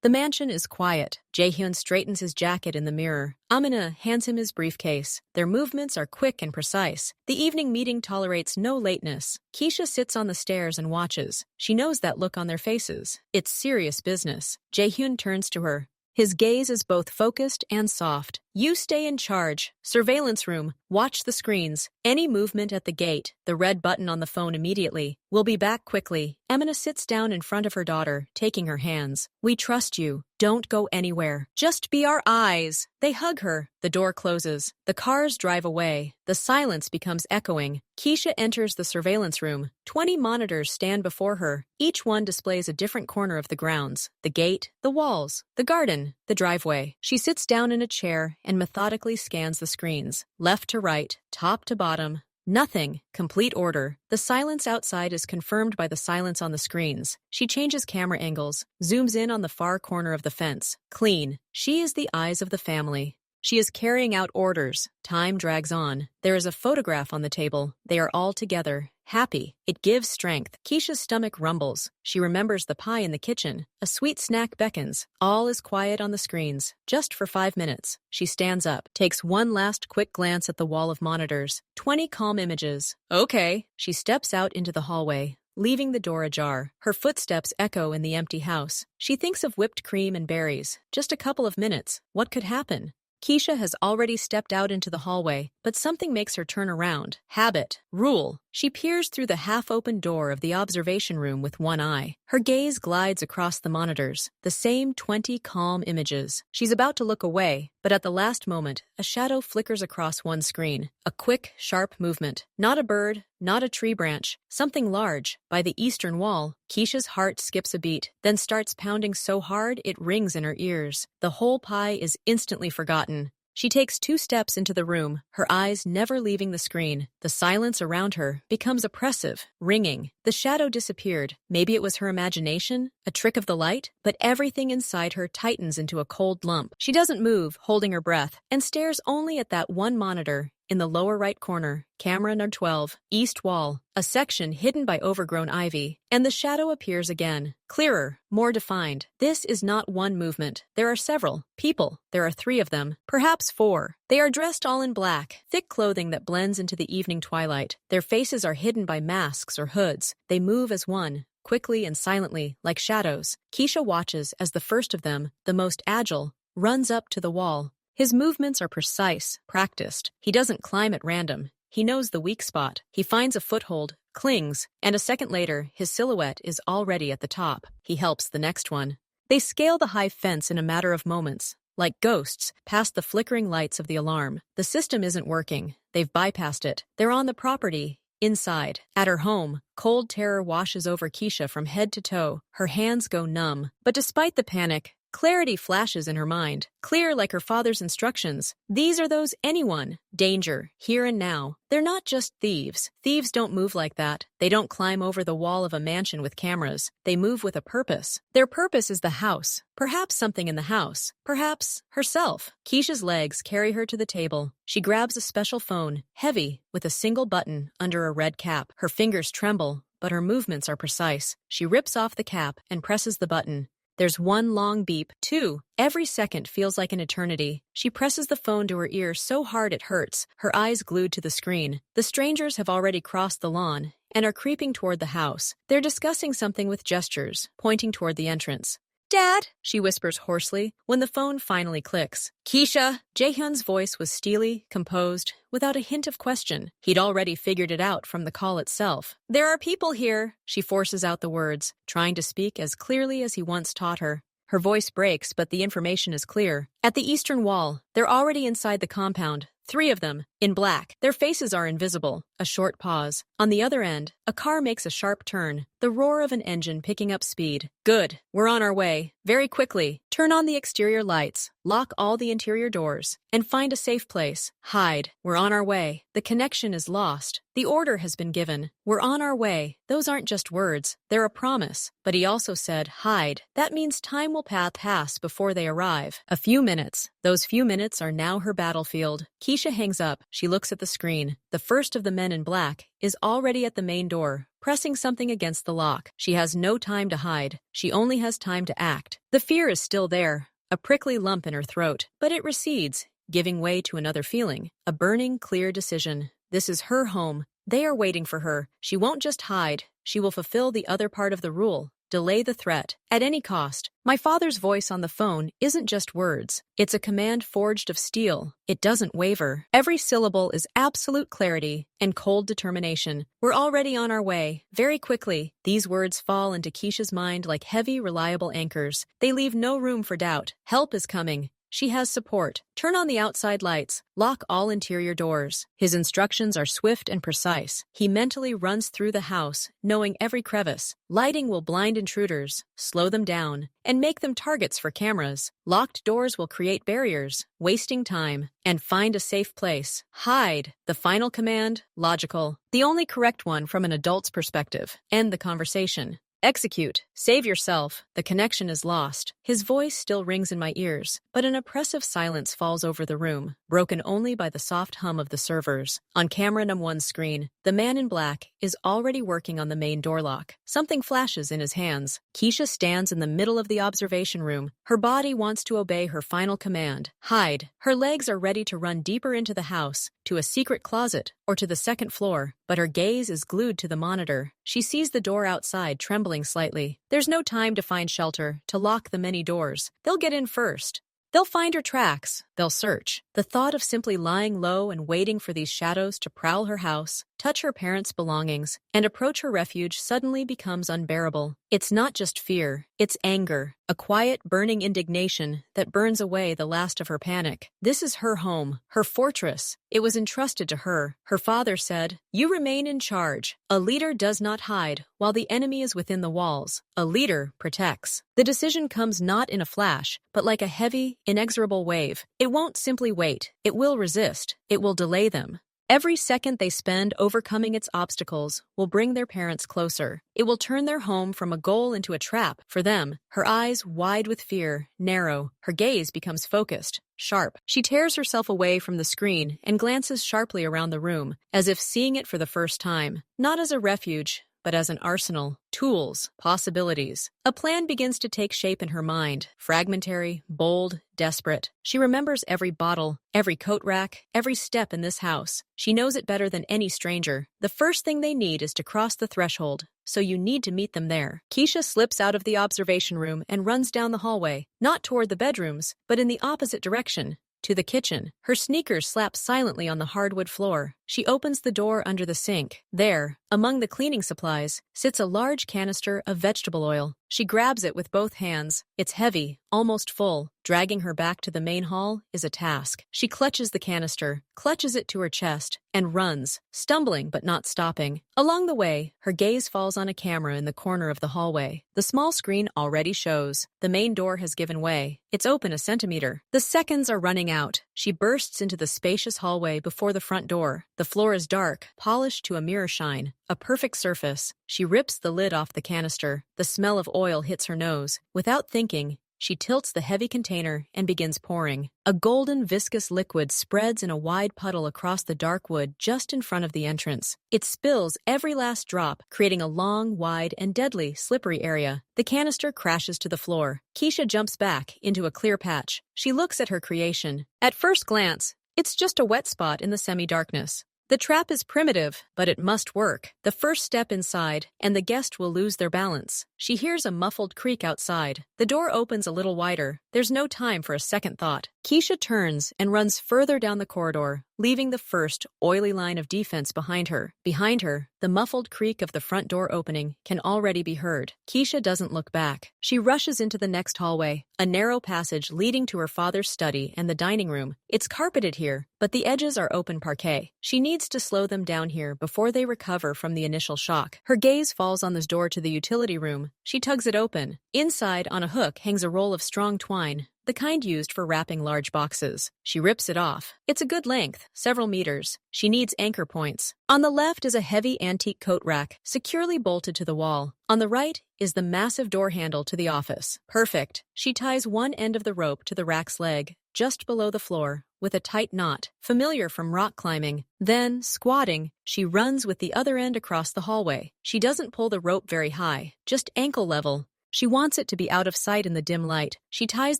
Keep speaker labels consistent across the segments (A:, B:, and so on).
A: The mansion is quiet. Jaehyun straightens his jacket in the mirror. Amina hands him his briefcase. Their movements are quick and precise. The evening meeting tolerates no lateness. Keisha sits on the stairs and watches. She knows that look on their faces. It's serious business. Jaehyun turns to her. His gaze is both focused and soft. You stay in charge. Surveillance room. Watch the screens. Any movement at the gate. The red button on the phone immediately. We'll be back quickly. Amina sits down in front of her daughter, taking her hands. We trust you. Don't go anywhere. Just be our eyes. They hug her. The door closes. The cars drive away. The silence becomes echoing. Keisha enters the surveillance room. 20 monitors stand before her. Each one displays a different corner of the grounds. The gate, the walls, the garden, the driveway. She sits down in a chair and methodically scans the screens. Left to right, top to bottom. Nothing. Complete order. The silence outside is confirmed by the silence on the screens. She changes camera angles, zooms in on the far corner of the fence. Clean. She is the eyes of the family. She is carrying out orders. Time drags on. There is a photograph on the table. They are all together. Happy. It gives strength. Keisha's stomach rumbles. She remembers the pie in the kitchen. A sweet snack beckons. All is quiet on the screens. Just for 5 minutes. She stands up, takes one last quick glance at the wall of monitors. 20 calm images. Okay. She steps out into the hallway, leaving the door ajar. Her footsteps echo in the empty house. She thinks of whipped cream and berries. Just a couple of minutes. What could happen? Keisha has already stepped out into the hallway, but something makes her turn around. Habit. Rule. She peers through the half-open door of the observation room with one eye. Her gaze glides across the monitors, the same 20 calm images. She's about to look away, but at the last moment, a shadow flickers across one screen. A quick, sharp movement. Not a bird, not a tree branch. Something large. By the eastern wall, Keisha's heart skips a beat, then starts pounding so hard it rings in her ears. The whole pie is instantly forgotten. She takes 2 steps into the room, her eyes never leaving the screen. The silence around her becomes oppressive, ringing. The shadow disappeared. Maybe it was her imagination, a trick of the light, but everything inside her tightens into a cold lump. She doesn't move, holding her breath, and stares only at that one monitor. In the lower right corner, camera number 12, east wall, a section hidden by overgrown ivy, and the shadow appears again, clearer, more defined. This is not one movement. There are several. People. There are 3 of them, perhaps 4. They are dressed all in black, thick clothing that blends into the evening twilight. Their faces are hidden by masks or hoods. They move as one, quickly and silently, like shadows. Keisha watches as the first of them, the most agile, runs up to the wall. His movements are precise, practiced. He doesn't climb at random. He knows the weak spot. He finds a foothold, clings, and a second later, his silhouette is already at the top. He helps the next one. They scale the high fence in a matter of moments, like ghosts, past the flickering lights of the alarm. The system isn't working. They've bypassed it. They're on the property. Inside, at her home, cold terror washes over Keisha from head to toe. Her hands go numb. But despite the panic, clarity flashes in her mind, clear like her father's instructions. These are those anyone. Danger, here and now. They're not just thieves. Thieves don't move like that. They don't climb over the wall of a mansion with cameras. They move with a purpose. Their purpose is the house. Perhaps something in the house. Perhaps herself. Keisha's legs carry her to the table. She grabs a special phone, heavy, with a single button under a red cap. Her fingers tremble, but her movements are precise. She rips off the cap and presses the button. There's one long beep, 2. Every second feels like an eternity. She presses the phone to her ear so hard it hurts, her eyes glued to the screen. The strangers have already crossed the lawn and are creeping toward the house. They're discussing something with gestures, pointing toward the entrance. Dad, she whispers hoarsely when the phone finally clicks. Keisha! Jaehyun's voice was steely, composed, without a hint of question. He'd already figured it out from the call itself. There are people here, she forces out the words, trying to speak as clearly as he once taught her. Her voice breaks, but the information is clear. At the eastern wall, they're already inside the compound. 3 of them, in black. Their faces are invisible. A short pause. On the other end, a car makes a sharp turn, the roar of an engine picking up speed. Good. We're on our way. Very quickly. Turn on the exterior lights, lock all the interior doors, and find a safe place. Hide. We're on our way. The connection is lost. The order has been given. We're on our way. Those aren't just words. They're a promise. But he also said, hide. That means time will pass before they arrive. A few minutes. Those few minutes are now her battlefield. Keisha hangs up. She looks at the screen. The first of the men in black is already at the main door, pressing something against the lock. She has no time to hide. She only has time to act. The fear is still there, a prickly lump in her throat, but it recedes, giving way to another feeling, a burning, clear decision. This is her home. They are waiting for her. She won't just hide. She will fulfill the other part of the rule. Delay the threat, at any cost. My father's voice on the phone isn't just words. It's a command forged of steel. It doesn't waver. Every syllable is absolute clarity and cold determination. We're already on our way. Very quickly, these words fall into Keisha's mind like heavy, reliable anchors. They leave no room for doubt. Help is coming. She has support. Turn on the outside lights. Lock all interior doors. His instructions are swift and precise. He mentally runs through the house, knowing every crevice. Lighting will blind intruders, slow them down, and make them targets for cameras. Locked doors will create barriers, wasting time. And find a safe place. Hide. The final command, logical. The only correct one from an adult's perspective. End the conversation. Execute. Save yourself. The connection is lost. His voice still rings in my ears, but an oppressive silence falls over the room, broken only by the soft hum of the servers. On camera #1's screen, the man in black is already working on the main door lock. Something flashes in his hands. Keisha stands in the middle of the observation room. Her body wants to obey her final command. Hide. Her legs are ready to run deeper into the house, to a secret closet, or to the second floor, but her gaze is glued to the monitor. She sees the door outside trembling slightly. There's no time to find shelter, to lock the many doors. They'll get in first. They'll find her tracks. They'll search. The thought of simply lying low and waiting for these shadows to prowl her house, touch her parents' belongings, and approach her refuge suddenly becomes unbearable. It's not just fear, it's anger, a quiet, burning indignation that burns away the last of her panic. This is her home, her fortress. It was entrusted to her. Her father said, "You remain in charge. A leader does not hide while the enemy is within the walls. A leader protects." The decision comes not in a flash, but like a heavy, inexorable wave. It won't simply wait. It will resist. It will delay them. Every second they spend overcoming its obstacles will bring their parents closer. It will turn their home from a goal into a trap for them. Her eyes, wide with fear, narrow. Her gaze becomes focused, sharp. She tears herself away from the screen and glances sharply around the room, as if seeing it for the first time. Not as a refuge, but as an arsenal, tools, possibilities. A plan begins to take shape in her mind, fragmentary, bold, desperate. She remembers every bottle, every coat rack, every step in this house. She knows it better than any stranger. The first thing they need is to cross the threshold, so you need to meet them there. Keisha slips out of the observation room and runs down the hallway, not toward the bedrooms, but in the opposite direction, to the kitchen. Her sneakers slap silently on the hardwood floor. She opens the door under the sink. There, among the cleaning supplies, sits a large canister of vegetable oil. She grabs it with both hands. It's heavy, almost full. Dragging her back to the main hall is a task. She clutches the canister, clutches it to her chest, and runs, stumbling but not stopping. Along the way, her gaze falls on a camera in the corner of the hallway. The small screen already shows. The main door has given way. It's open a centimeter. The seconds are running out. She bursts into the spacious hallway before the front door. The floor is dark, polished to a mirror shine, a perfect surface. She rips the lid off the canister. The smell of oil hits her nose. Without thinking, she tilts the heavy container and begins pouring. A golden, viscous liquid spreads in a wide puddle across the dark wood just in front of the entrance. It spills every last drop, creating a long, wide, and deadly, slippery area. The canister crashes to the floor. Keisha jumps back into a clear patch. She looks at her creation. At first glance, it's just a wet spot in the semi-darkness. The trap is primitive, but it must work. The first step inside, and the guest will lose their balance. She hears a muffled creak outside. The door opens a little wider. There's no time for a second thought. Keisha turns and runs further down the corridor, leaving the first, oily line of defense behind her. Behind her, the muffled creak of the front door opening can already be heard. Keisha doesn't look back. She rushes into the next hallway, a narrow passage leading to her father's study and the dining room. It's carpeted here, but the edges are open parquet. She needs to slow them down here before they recover from the initial shock. Her gaze falls on the door to the utility room. She tugs it open. Inside, on a hook, hangs a roll of strong twine, the kind used for wrapping large boxes. She rips it off. It's a good length, several meters. She needs anchor points. On the left is a heavy antique coat rack, securely bolted to the wall. On the right is the massive door handle to the office. Perfect. She ties one end of the rope to the rack's leg, just below the floor, with a tight knot, familiar from rock climbing. Then, squatting, she runs with the other end across the hallway. She doesn't pull the rope very high, just ankle level. She wants it to be out of sight in the dim light. She ties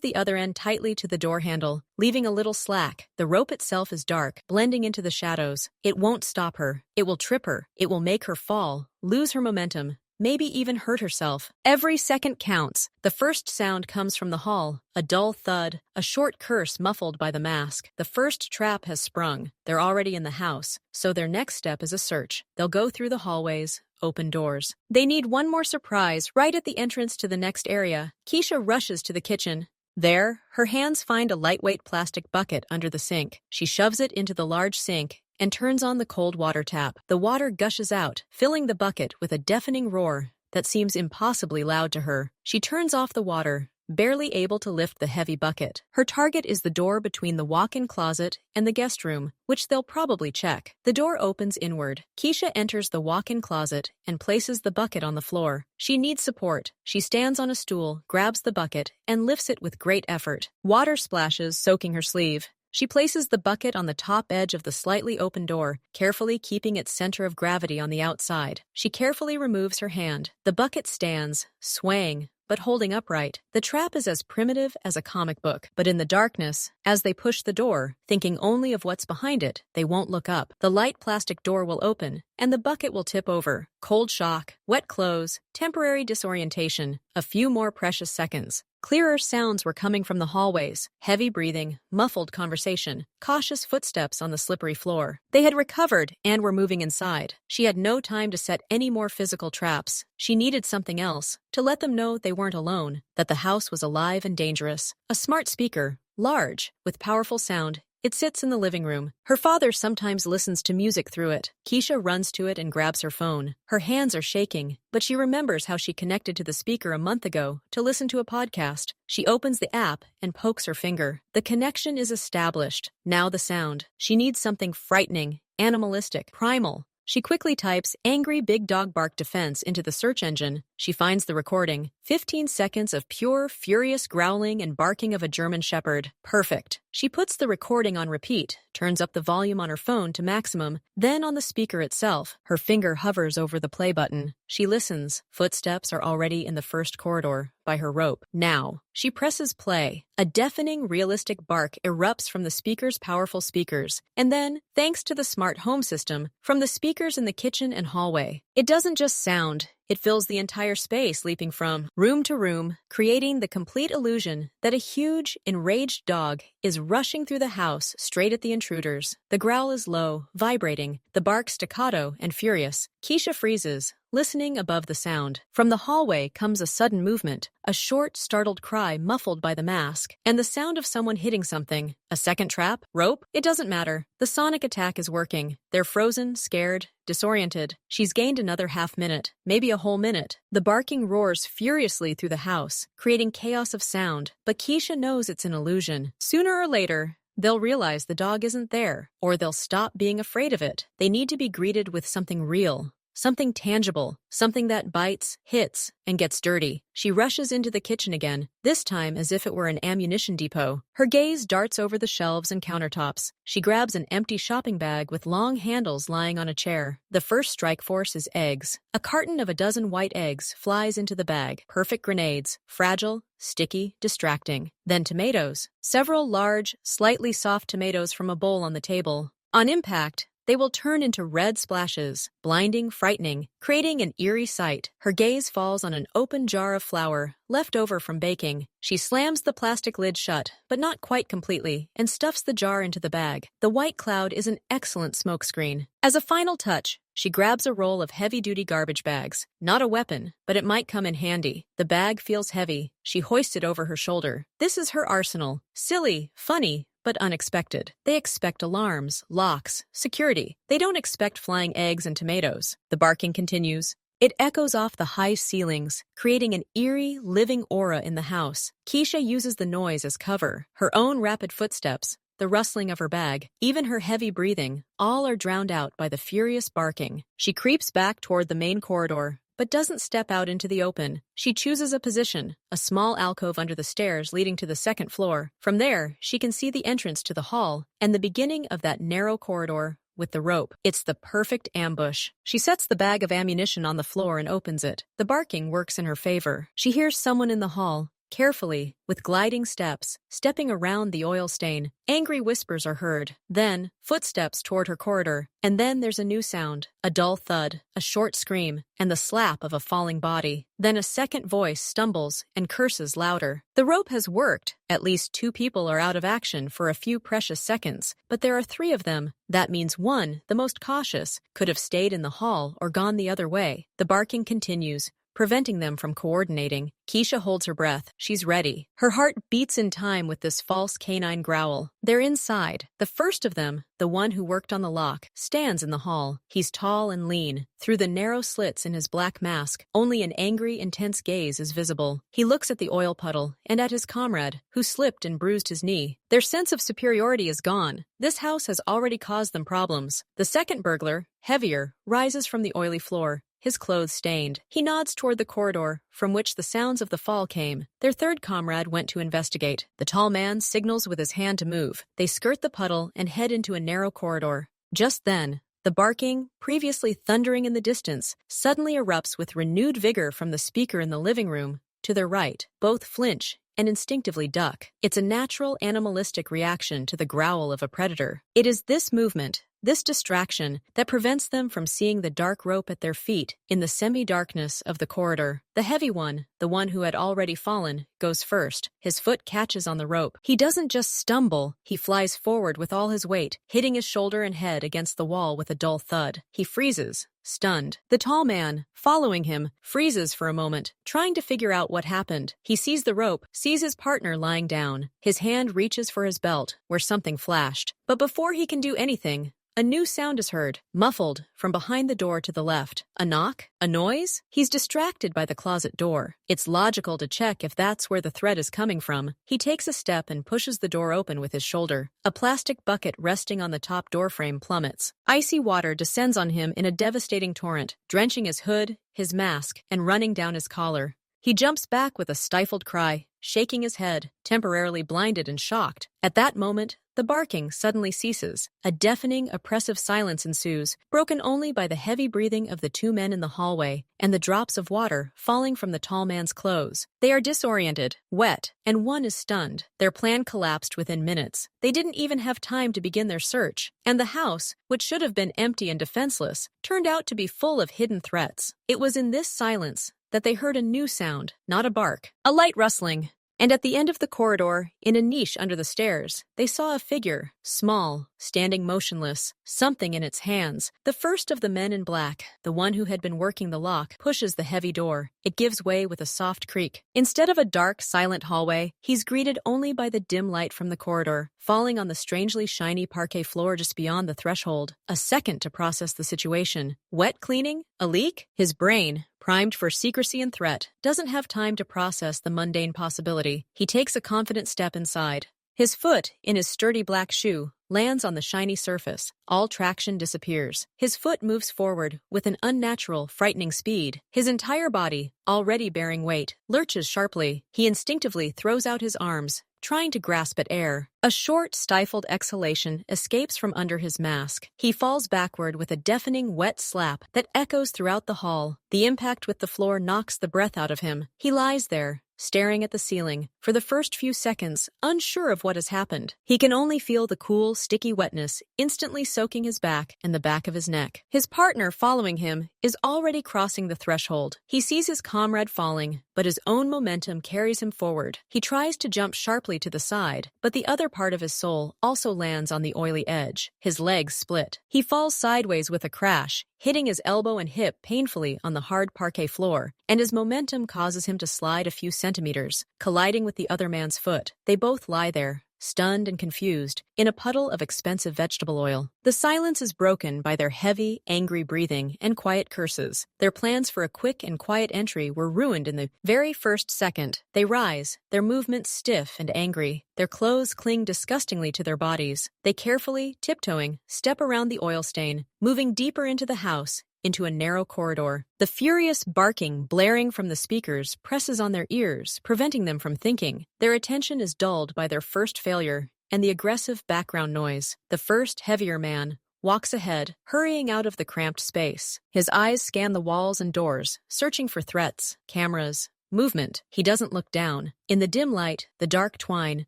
A: the other end tightly to the door handle, leaving a little slack. The rope itself is dark, blending into the shadows. It won't stop her. It will trip her. It will make her fall, lose her momentum, maybe even hurt herself. Every second counts. The first sound comes from the hall, a dull thud, a short curse muffled by the mask. The first trap has sprung. They're already in the house, so their next step is a search. They'll go through the hallways, open doors. They need one more surprise right at the entrance to the next area. Keisha rushes to the kitchen. There, her hands find a lightweight plastic bucket under the sink. She shoves it into the large sink and turns on the cold water tap. The water gushes out, filling the bucket with a deafening roar that seems impossibly loud to her. She turns off the water, barely able to lift the heavy bucket. Her target is the door between the walk-in closet and the guest room, which they'll probably check. The door opens inward. Keisha enters the walk-in closet and places the bucket on the floor. She needs support. She stands on a stool, grabs the bucket, and lifts it with great effort. Water splashes, soaking her sleeve. She places the bucket on the top edge of the slightly open door, carefully keeping its center of gravity on the outside. She carefully removes her hand. The bucket stands, swaying, but holding upright. The trap is as primitive as a comic book, but in the darkness, as they push the door, thinking only of what's behind it, they won't look up. The light plastic door will open, and the bucket will tip over. Cold shock, wet clothes, temporary disorientation, a few more precious seconds. Clearer sounds were coming from the hallways, heavy breathing, muffled conversation, cautious footsteps on the slippery floor. They had recovered and were moving inside. She had no time to set any more physical traps. She needed something else, to let them know they weren't alone, that the house was alive and dangerous. A smart speaker, large, with powerful sound. It sits in the living room. Her father sometimes listens to music through it. Keisha runs to it and grabs her phone. Her hands are shaking, but she remembers how she connected to the speaker a month ago to listen to a podcast. She opens the app and pokes her finger. The connection is established. Now the sound. She needs something frightening, animalistic, primal. She quickly types "angry big dog bark defense" into the search engine. She finds the recording. 15 seconds of pure, furious growling and barking of a German shepherd. Perfect. She puts the recording on repeat, turns up the volume on her phone to maximum, then on the speaker itself. Her finger hovers over the play button. She listens. Footsteps are already in the first corridor, by her rope. Now, she presses play. A deafening, realistic bark erupts from the speaker's powerful speakers, and then, thanks to the smart home system, from the speakers in the kitchen and hallway. It doesn't just sound. It fills the entire space, leaping from room to room, creating the complete illusion that a huge, enraged dog is rushing through the house straight at the intruders. The growl is low, vibrating, the bark staccato and furious. Keisha freezes, listening above the sound. From the hallway comes a sudden movement, a short, startled cry muffled by the mask, and the sound of someone hitting something. A second trap? Rope? It doesn't matter. The sonic attack is working. They're frozen, scared, disoriented. She's gained another half-minute, maybe a whole minute. The barking roars furiously through the house, creating chaos of sound, but Keisha knows it's an illusion. Sooner or later, they'll realize the dog isn't there, or they'll stop being afraid of it. They need to be greeted with something real. Something tangible, something that bites, hits, and gets dirty. She rushes into the kitchen again, this time as if it were an ammunition depot. Her gaze darts over the shelves and countertops. She grabs an empty shopping bag with long handles lying on a chair. The first strike force is eggs. A carton of a dozen white eggs flies into the bag. Perfect grenades, fragile, sticky, distracting. Then tomatoes. Several large, slightly soft tomatoes from a bowl on the table. On impact, they will turn into red splashes, blinding, frightening, creating an eerie sight. Her gaze falls on an open jar of flour, left over from baking. She slams the plastic lid shut, but not quite completely, and stuffs the jar into the bag. The white cloud is an excellent smokescreen. As a final touch, she grabs a roll of heavy-duty garbage bags. Not a weapon, but it might come in handy. The bag feels heavy. She hoists it over her shoulder. This is her arsenal. Silly, funny, but unexpected. They expect alarms, locks, security. They don't expect flying eggs and tomatoes. The barking continues. It echoes off the high ceilings, creating an eerie, living aura in the house. Keisha uses the noise as cover. Her own rapid footsteps, the rustling of her bag, even her heavy breathing, all are drowned out by the furious barking. She creeps back toward the main corridor, but doesn't step out into the open. She chooses a position, a small alcove under the stairs leading to the second floor. From there, she can see the entrance to the hall and the beginning of that narrow corridor with the rope. It's the perfect ambush. She sets the bag of ammunition on the floor and opens it. The barking works in her favor. She hears someone in the hall, carefully, with gliding steps, stepping around the oil stain. Angry whispers are heard. Then, footsteps toward her corridor. And then there's a new sound. A dull thud, a short scream, and the slap of a falling body. Then a second voice stumbles and curses louder. The rope has worked. At least 2 people are out of action for a few precious seconds. But there are 3 of them. That means one, the most cautious, could have stayed in the hall or gone the other way. The barking continues, preventing them from coordinating. Keisha holds her breath. She's ready. Her heart beats in time with this false canine growl. They're inside. The first of them, the one who worked on the lock, stands in the hall. He's tall and lean. Through the narrow slits in his black mask, only an angry, intense gaze is visible. He looks at the oil puddle and at his comrade, who slipped and bruised his knee. Their sense of superiority is gone. This house has already caused them problems. The second burglar, heavier, rises from the oily floor, his clothes stained. He nods toward the corridor, from which the sounds of the fall came. Their third comrade went to investigate. The tall man signals with his hand to move. They skirt the puddle and head into a narrow corridor. Just then, the barking, previously thundering in the distance, suddenly erupts with renewed vigor from the speaker in the living room. To their right, both flinch and instinctively duck. It's a natural animalistic reaction to the growl of a predator. It is this movement, this distraction, that prevents them from seeing the dark rope at their feet in the semi-darkness of the corridor. The heavy one, the one who had already fallen, goes first. His foot catches on the rope. He doesn't just stumble, he flies forward with all his weight, hitting his shoulder and head against the wall with a dull thud. He freezes, stunned. The tall man, following him, freezes for a moment, trying to figure out what happened. He sees the rope, sees his partner lying down. His hand reaches for his belt, where something flashed. But before he can do anything, a new sound is heard, muffled, from behind the door to the left. A knock? A noise? He's distracted by the closet door. It's logical to check if that's where the threat is coming from. He takes a step and pushes the door open with his shoulder. A plastic bucket resting on the top doorframe plummets. Icy water descends on him in a devastating torrent, drenching his hood, his mask, and running down his collar. He jumps back with a stifled cry, shaking his head, temporarily blinded and shocked. At that moment, the barking suddenly ceases. A deafening, oppressive silence ensues, broken only by the heavy breathing of the 2 men in the hallway and the drops of water falling from the tall man's clothes. They are disoriented, wet, and one is stunned. Their plan collapsed within minutes. They didn't even have time to begin their search, and the house, which should have been empty and defenseless, turned out to be full of hidden threats. It was in this silence that they heard a new sound, not a bark, a light rustling. And at the end of the corridor, in a niche under the stairs, they saw a figure, small, standing motionless, something in its hands. The first of the men in black, the one who had been working the lock, pushes the heavy door. It gives way with a soft creak. Instead of a dark, silent hallway, he's greeted only by the dim light from the corridor, falling on the strangely shiny parquet floor just beyond the threshold. A second to process the situation. Wet cleaning? A leak? His brain, primed for secrecy and threat, doesn't have time to process the mundane possibility. He takes a confident step inside. His foot, in his sturdy black shoe, lands on the shiny surface. All traction disappears. His foot moves forward with an unnatural, frightening speed. His entire body, already bearing weight, lurches sharply. He instinctively throws out his arms, trying to grasp at air. A short, stifled exhalation escapes from under his mask. He falls backward with a deafening, wet slap that echoes throughout the hall. The impact with the floor knocks the breath out of him. He lies there, staring at the ceiling, for the first few seconds, unsure of what has happened. He can only feel the cool, sticky wetness instantly soaking his back and the back of his neck. His partner, following him, is already crossing the threshold. He sees his comrade falling, but his own momentum carries him forward. He tries to jump sharply to the side, but the other part of his soul also lands on the oily edge. His legs split. He falls sideways with a crash, hitting his elbow and hip painfully on the hard parquet floor, and his momentum causes him to slide a few centimeters, colliding with the other man's foot. They both lie there, stunned and confused, in a puddle of expensive vegetable oil. The silence is broken by their heavy, angry breathing and quiet curses. Their plans for a quick and quiet entry were ruined in the very first second. They rise, their movements stiff and angry. Their clothes cling disgustingly to their bodies. They carefully, tiptoeing, step around the oil stain, moving deeper into the house, into a narrow corridor. The furious barking blaring from the speakers presses on their ears, preventing them from thinking. Their attention is dulled by their first failure and the aggressive background noise. The first, heavier man walks ahead, hurrying out of the cramped space. His eyes scan the walls and doors, searching for threats, cameras, movement. He doesn't look down. In the dim light, the dark twine,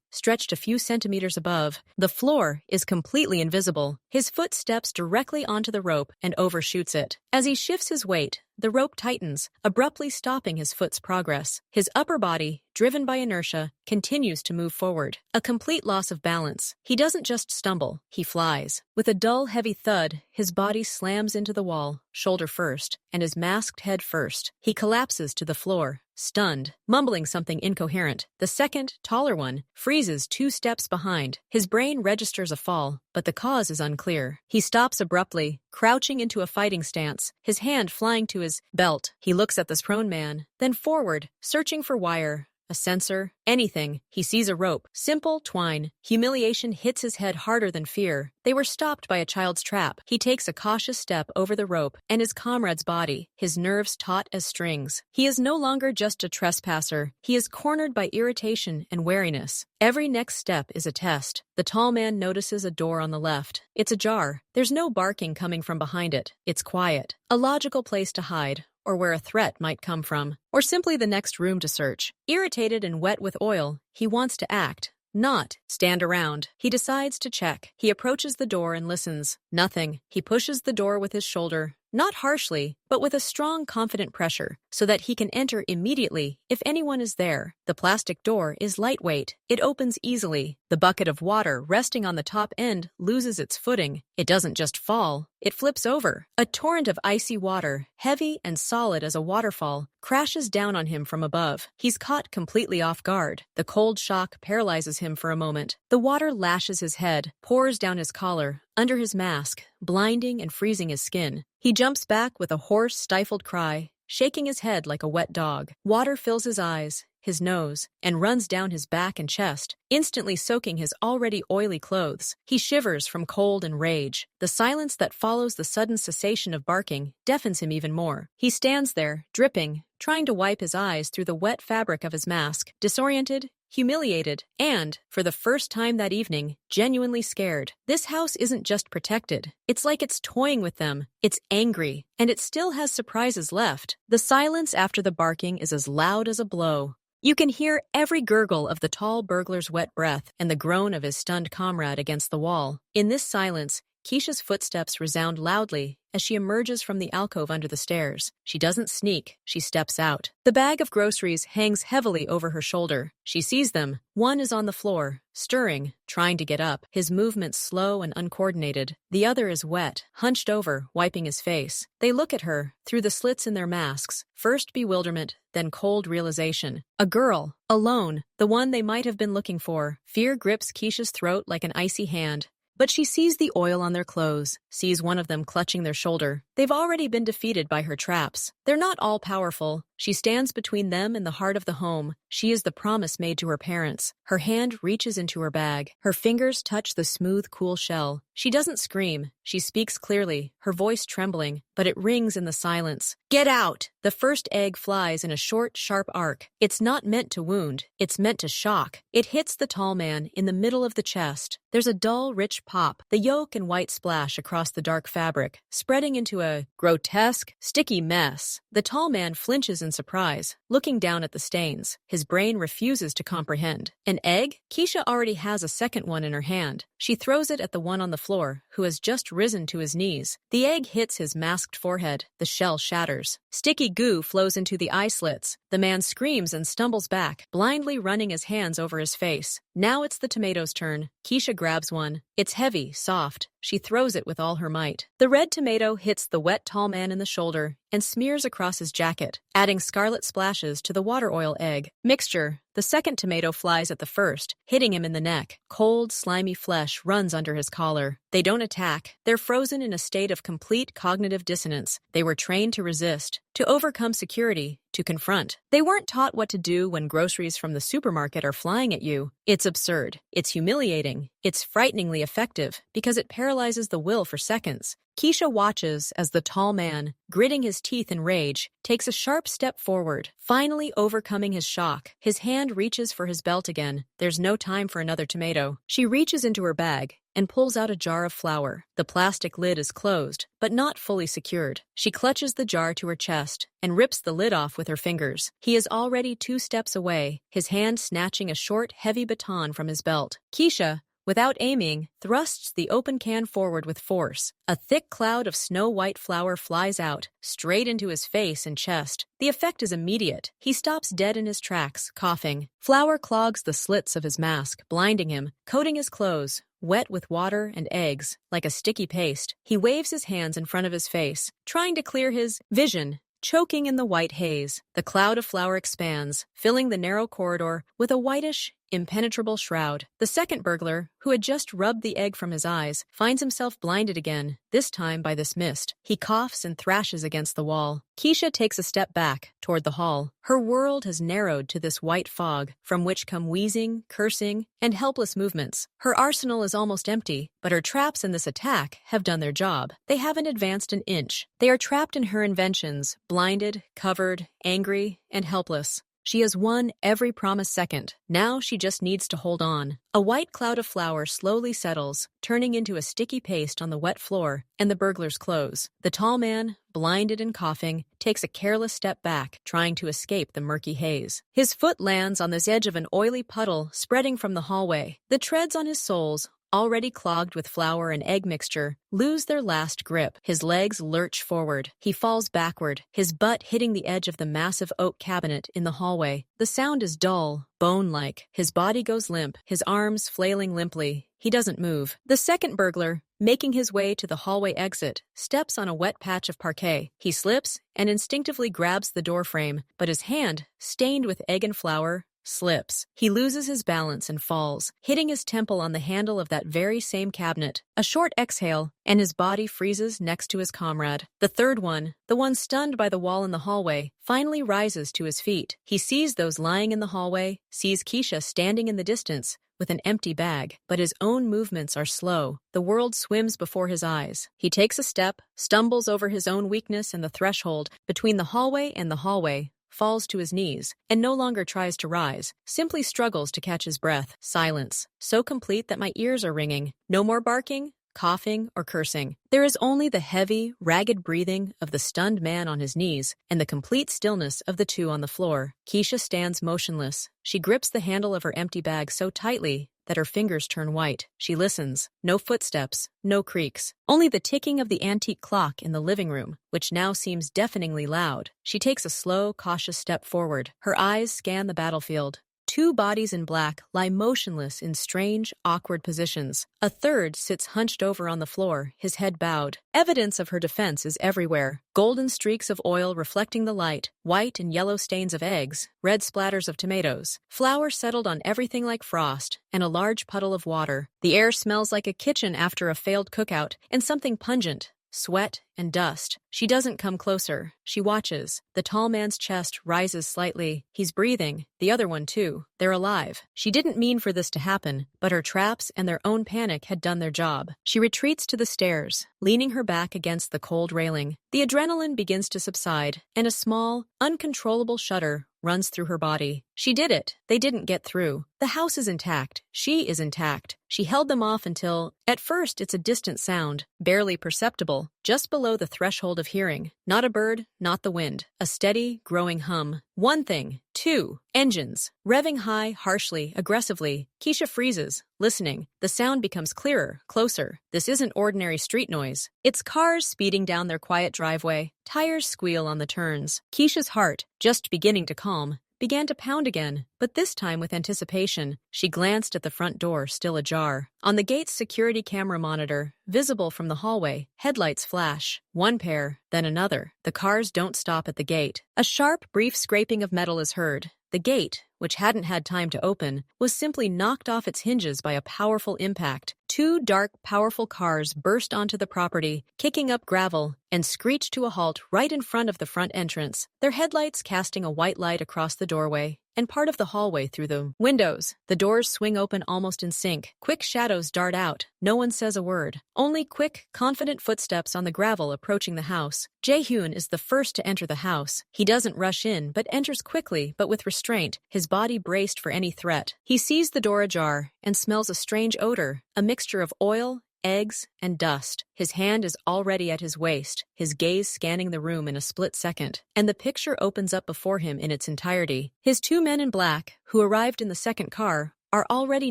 A: stretched a few centimeters above, the floor is completely invisible. His foot steps directly onto the rope and overshoots it. As he shifts his weight, the rope tightens, abruptly stopping his foot's progress. His upper body, driven by inertia, continues to move forward. A complete loss of balance. He doesn't just stumble, he flies. With a dull, heavy thud, his body slams into the wall, shoulder first, and his masked head first. He collapses to the floor, stunned, mumbling something incoherent. The second, taller one, freezes 2 steps behind. His brain registers a fall, but the cause is unclear. He stops abruptly, crouching into a fighting stance, his hand flying to his belt. He looks at this prone man, then forward, searching for wire, a sensor, anything. He sees a rope, simple twine. Humiliation hits his head harder than fear. They were stopped by a child's trap. He takes a cautious step over the rope and his comrade's body, his nerves taut as strings. He is no longer just a trespasser. He is cornered by irritation and wariness. Every next step is a test. The tall man notices a door on the left. It's ajar. There's no barking coming from behind it. It's quiet. A logical place to hide, or where a threat might come from, or simply the next room to search. Irritated and wet with oil, he wants to act, not stand around. He decides to check. He approaches the door and listens. Nothing. He pushes the door with his shoulder, not harshly, but with a strong, confident pressure, so that he can enter immediately if anyone is there. The plastic door is lightweight. It opens easily. The bucket of water resting on the top end loses its footing. It doesn't just fall, it flips over. A torrent of icy water, heavy and solid as a waterfall, crashes down on him from above. He's caught completely off guard. The cold shock paralyzes him for a moment. The water lashes his head, pours down his collar, under his mask, blinding and freezing his skin. He jumps back with a hoarse, stifled cry, shaking his head like a wet dog. Water fills his eyes, his nose, and runs down his back and chest, instantly soaking his already oily clothes. He shivers from cold and rage. The silence that follows the sudden cessation of barking deafens him even more. He stands there, dripping, trying to wipe his eyes through the wet fabric of his mask, disoriented, humiliated, and, for the first time that evening, genuinely scared. This house isn't just protected. It's like it's toying with them. It's angry, and it still has surprises left. The silence after the barking is as loud as a blow. You can hear every gurgle of the tall burglar's wet breath and the groan of his stunned comrade against the wall. In this silence, Keisha's footsteps resound loudly as she emerges from the alcove under the stairs. She doesn't sneak, she steps out. The bag of groceries hangs heavily over her shoulder. She sees them. One is on the floor, stirring, trying to get up, his movements slow and uncoordinated. The other is wet, hunched over, wiping his face. They look at her, through the slits in their masks, first bewilderment, then cold realization. A girl, alone, the one they might have been looking for. Fear grips Keisha's throat like an icy hand. But she sees the oil on their clothes, sees one of them clutching their shoulder. They've already been defeated by her traps. They're not all powerful. She stands between them and the heart of the home. She is the promise made to her parents. Her hand reaches into her bag. Her fingers touch the smooth, cool shell. She doesn't scream. She speaks clearly, her voice trembling, but it rings in the silence. Get out! The first egg flies in a short, sharp arc. It's not meant to wound. It's meant to shock. It hits the tall man in the middle of the chest. There's a dull, rich pop. The yolk and white splash across the dark fabric, spreading into a grotesque, sticky mess. The tall man flinches in surprise, looking down at the stains. His brain refuses to comprehend. An egg? Keisha already has a second one in her hand. She throws it at the one on the floor, who has just risen to his knees. The egg hits his masked forehead. The shell shatters. Sticky goo flows into the eye slits. The man screams and stumbles back, blindly running his hands over his face. Now it's the tomato's turn. Keisha grabs one. It's heavy, soft. She throws it with all her might. The red tomato hits the wet tall man in the shoulder and smears across his jacket, adding scarlet splashes to the water oil egg mixture. The second tomato flies at the first, hitting him in the neck. Cold, slimy flesh runs under his collar. They don't attack. They're frozen in a state of complete cognitive dissonance. They were trained to resist, to overcome security, to confront. They weren't taught what to do when groceries from the supermarket are flying at you. It's absurd. It's humiliating. It's frighteningly effective because it paralyzes the will for seconds. Keisha watches as the tall man, gritting his teeth in rage, takes a sharp step forward, finally overcoming his shock. His hand reaches for his belt again. There's no time for another tomato. She reaches into her bag and pulls out a jar of flour. The plastic lid is closed, but not fully secured. She clutches the jar to her chest and rips the lid off with her fingers. He is already 2 steps away, his hand snatching a short, heavy baton from his belt. Keisha, without aiming, thrusts the open can forward with force. A thick cloud of snow-white flour flies out, straight into his face and chest. The effect is immediate. He stops dead in his tracks, coughing. Flour clogs the slits of his mask, blinding him, coating his clothes, wet with water and eggs, like a sticky paste. He waves his hands in front of his face, trying to clear his vision. Choking in the white haze, the cloud of flour expands, filling the narrow corridor with a whitish, impenetrable shroud. The second burglar, who had just rubbed the egg from his eyes, finds himself blinded again, this time by this mist. He coughs and thrashes against the wall. Keisha takes a step back, toward the hall. Her world has narrowed to this white fog, from which come wheezing, cursing, and helpless movements. Her arsenal is almost empty, but her traps in this attack have done their job. They haven't advanced an inch. They are trapped in her inventions, blinded, covered, angry, and helpless. She has won every promised second. Now she just needs to hold on. A white cloud of flour slowly settles, turning into a sticky paste on the wet floor, and the burglars close. The tall man, blinded and coughing, takes a careless step back, trying to escape the murky haze. His foot lands on the edge of an oily puddle spreading from the hallway. The treads on his soles, already clogged with flour and egg mixture, lose their last grip. His legs lurch forward. He falls backward, his butt hitting the edge of the massive oak cabinet in the hallway. The sound is dull, bone-like. His body goes limp, his arms flailing limply. He doesn't move. The second burglar, making his way to the hallway exit, steps on a wet patch of parquet. He slips and instinctively grabs the doorframe, but his hand, stained with egg and flour, slips. He loses his balance and falls, hitting his temple on the handle of that very same cabinet. A short exhale, and his body freezes next to his comrade. The third one, the one stunned by the wall in the hallway, finally rises to his feet. He sees those lying in the hallway, sees Keisha standing in the distance with an empty bag, but his own movements are slow. The world swims before his eyes. He takes a step, stumbles over his own weakness and the threshold between the hallway and the hallway, falls to his knees, and no longer tries to rise, simply struggles to catch his breath. Silence, so complete that my ears are ringing. No more barking, coughing, or cursing. There is only the heavy, ragged breathing of the stunned man on his knees and the complete stillness of the two on the floor. Keisha stands motionless. She grips the handle of her empty bag so tightly that her fingers turn white. She listens. No footsteps, no creaks. Only the ticking of the antique clock in the living room, which now seems deafeningly loud. She takes a slow, cautious step forward. Her eyes scan the battlefield. 2 bodies in black lie motionless in strange, awkward positions. A third sits hunched over on the floor, his head bowed. Evidence of her defense is everywhere. Golden streaks of oil reflecting the light, white and yellow stains of eggs, red splatters of tomatoes. Flour settled on everything like frost, and a large puddle of water. The air smells like a kitchen after a failed cookout, and something pungent. Sweat and dust. She doesn't come closer. She watches. The tall man's chest rises slightly. He's breathing. The other one, too. They're alive. She didn't mean for this to happen, but her traps and their own panic had done their job. She retreats to the stairs, leaning her back against the cold railing. The adrenaline begins to subside, and a small, uncontrollable shudder runs through her body. She did it. They didn't get through. The house is intact. She is intact. She held them off until, at first, it's a distant sound, barely perceptible, just below the threshold of hearing. Not a bird, not the wind. A steady, growing hum. One thing. 2. Engines. Revving high, harshly, aggressively. Keisha freezes, listening. The sound becomes clearer, closer. This isn't ordinary street noise. It's cars speeding down their quiet driveway. Tires squeal on the turns. Keisha's heart, just beginning to calm, began to pound again, but this time with anticipation. She glanced at the front door, still ajar. On the gate's security camera monitor, visible from the hallway, headlights flash. One pair, then another. The cars don't stop at the gate. A sharp, brief scraping of metal is heard. The gate, which hadn't had time to open, was simply knocked off its hinges by a powerful impact. Two dark, powerful cars burst onto the property, kicking up gravel, and screeched to a halt right in front of the front entrance, their headlights casting a white light across the doorway and part of the hallway through the windows. The doors swing open almost in sync. Quick shadows dart out. No one says a word. Only quick, confident footsteps on the gravel approaching the house. Jae-hyun is the first to enter the house. He doesn't rush in, but enters quickly, but with restraint, his body braced for any threat. He sees the door ajar and smells a strange odor, a mixture of oil, eggs, and dust. His hand is already at his waist, his gaze scanning the room in a split second, and the picture opens up before him in its entirety. His two men in black, who arrived in the second car, are already